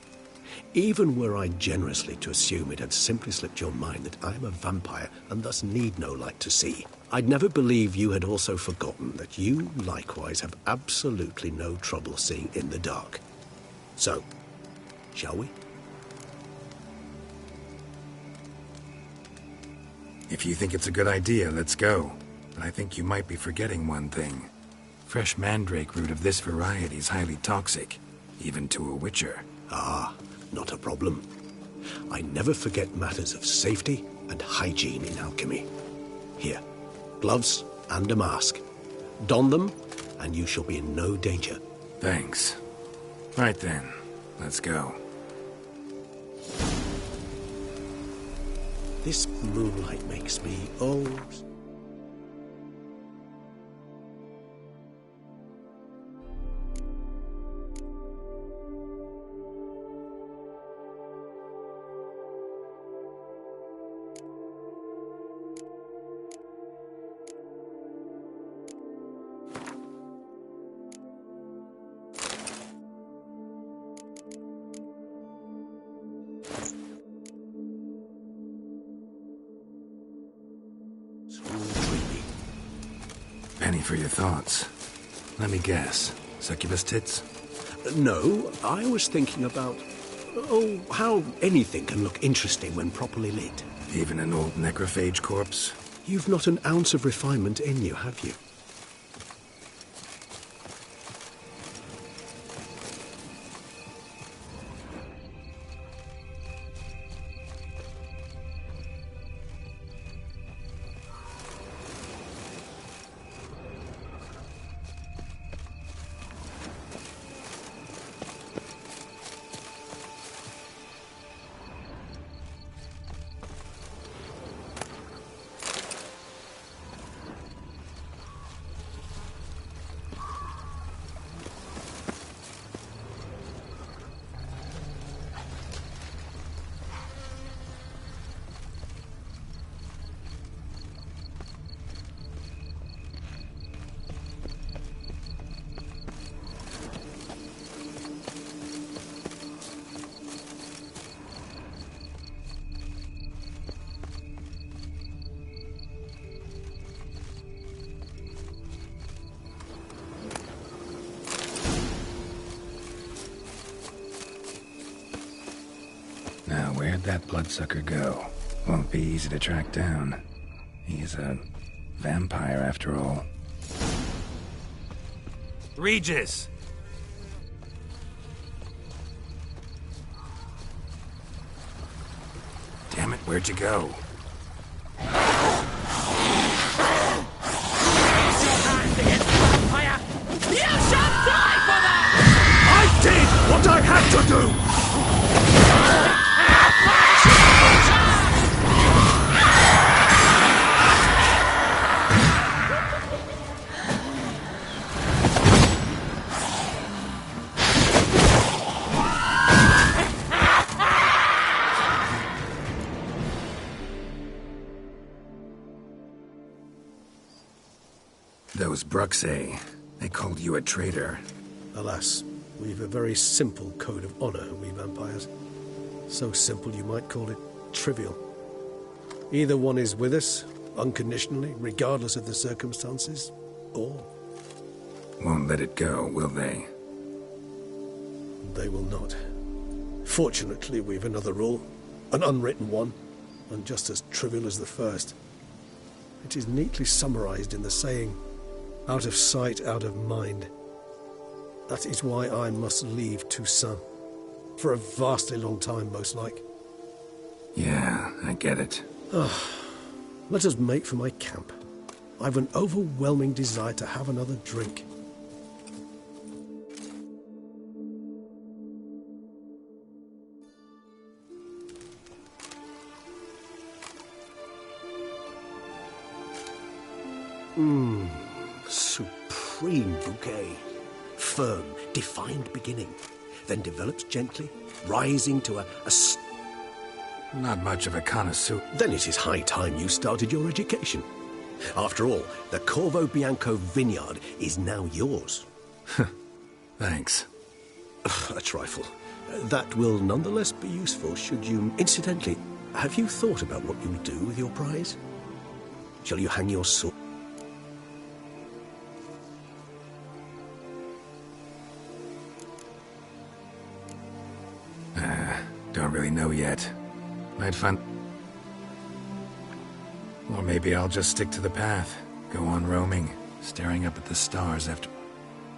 Even were I generously to assume it had simply slipped your mind that I am a vampire and thus need no light to see, I'd never believe you had also forgotten that you likewise have absolutely no trouble seeing in the dark. So, shall we? If you think it's a good idea, let's go. But I think you might be forgetting one thing. Fresh mandrake root of this variety is highly toxic, even to a witcher. Ah, not a problem. I never forget matters of safety and hygiene in alchemy. Here, gloves and a mask. Don them, and you shall be in no danger. Thanks. Right then, let's go. This moonlight makes me, Penny for your thoughts. Let me guess. Succubus tits? No, I was thinking about, how anything can look interesting when properly lit. Even an old necrophage corpse? You've not an ounce of refinement in you, have you? that bloodsucker go? Won't be easy to track down. He's a vampire after all. Regis! Damn it, where'd you go? I did what I had to do! Those Bruxay, they called you a traitor. Alas, we've a very simple code of honor, we vampires. So simple you might call it trivial. Either one is with us, unconditionally, regardless of the circumstances, or... Won't let it go, will they? They will not. Fortunately, we've another rule, an unwritten one, and just as trivial as the first. It is neatly summarized in the saying, out of sight, out of mind. That is why I must leave Toussaint. For a vastly long time, most like. Yeah, I get it. Let us make for my camp. I've an overwhelming desire to have another drink. Supreme bouquet. Firm, defined beginning. Then develops gently, rising to a Not much of a connoisseur. Then it is high time you started your education. After all, the Corvo Bianco vineyard is now yours. Thanks. A trifle. That will nonetheless be useful should you... Incidentally, have you thought about what you'll do with your prize? Shall you hang your sword? Don't really know yet. Might find... Or maybe I'll just stick to the path. Go on roaming, staring up at the stars after...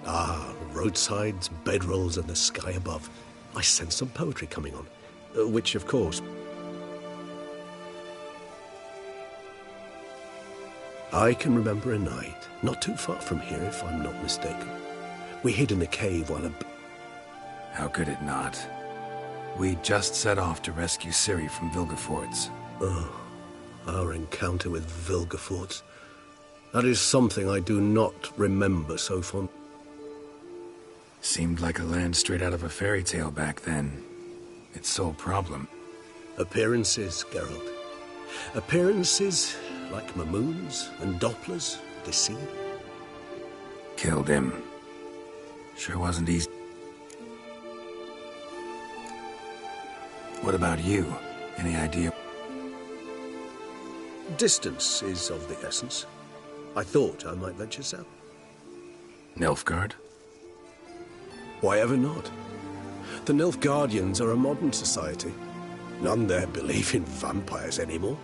Ah, roadsides, bedrolls, and the sky above. I sense some poetry coming on. Which, of course... I can remember a night, not too far from here if I'm not mistaken. We hid in a cave while a... How could it not? We just set off to rescue Ciri from Vilgefortz. Oh, our encounter with Vilgefortz. That is something I do not remember so fond. Seemed like a land straight out of a fairy tale back then. Its sole problem. Appearances, Geralt. Appearances like Mamoons and Dopplers deceive. Killed him. Sure wasn't easy. What about you? Any idea? Distance is of the essence. I thought I might venture south. Nilfgaard? Why ever not? The Nilfgaardians are a modern society. None there believe in vampires anymore.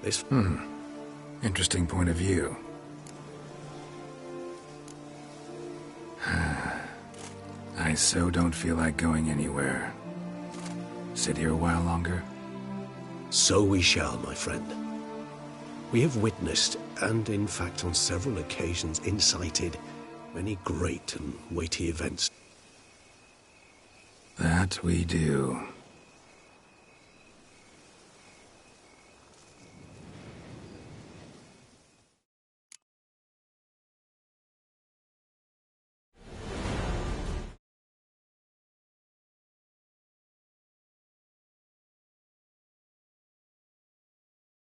This... Interesting point of view. I so don't feel like going anywhere. Sit here a while longer? So we shall, my friend. We have witnessed, and in fact on several occasions incited, many great and weighty events. That we do.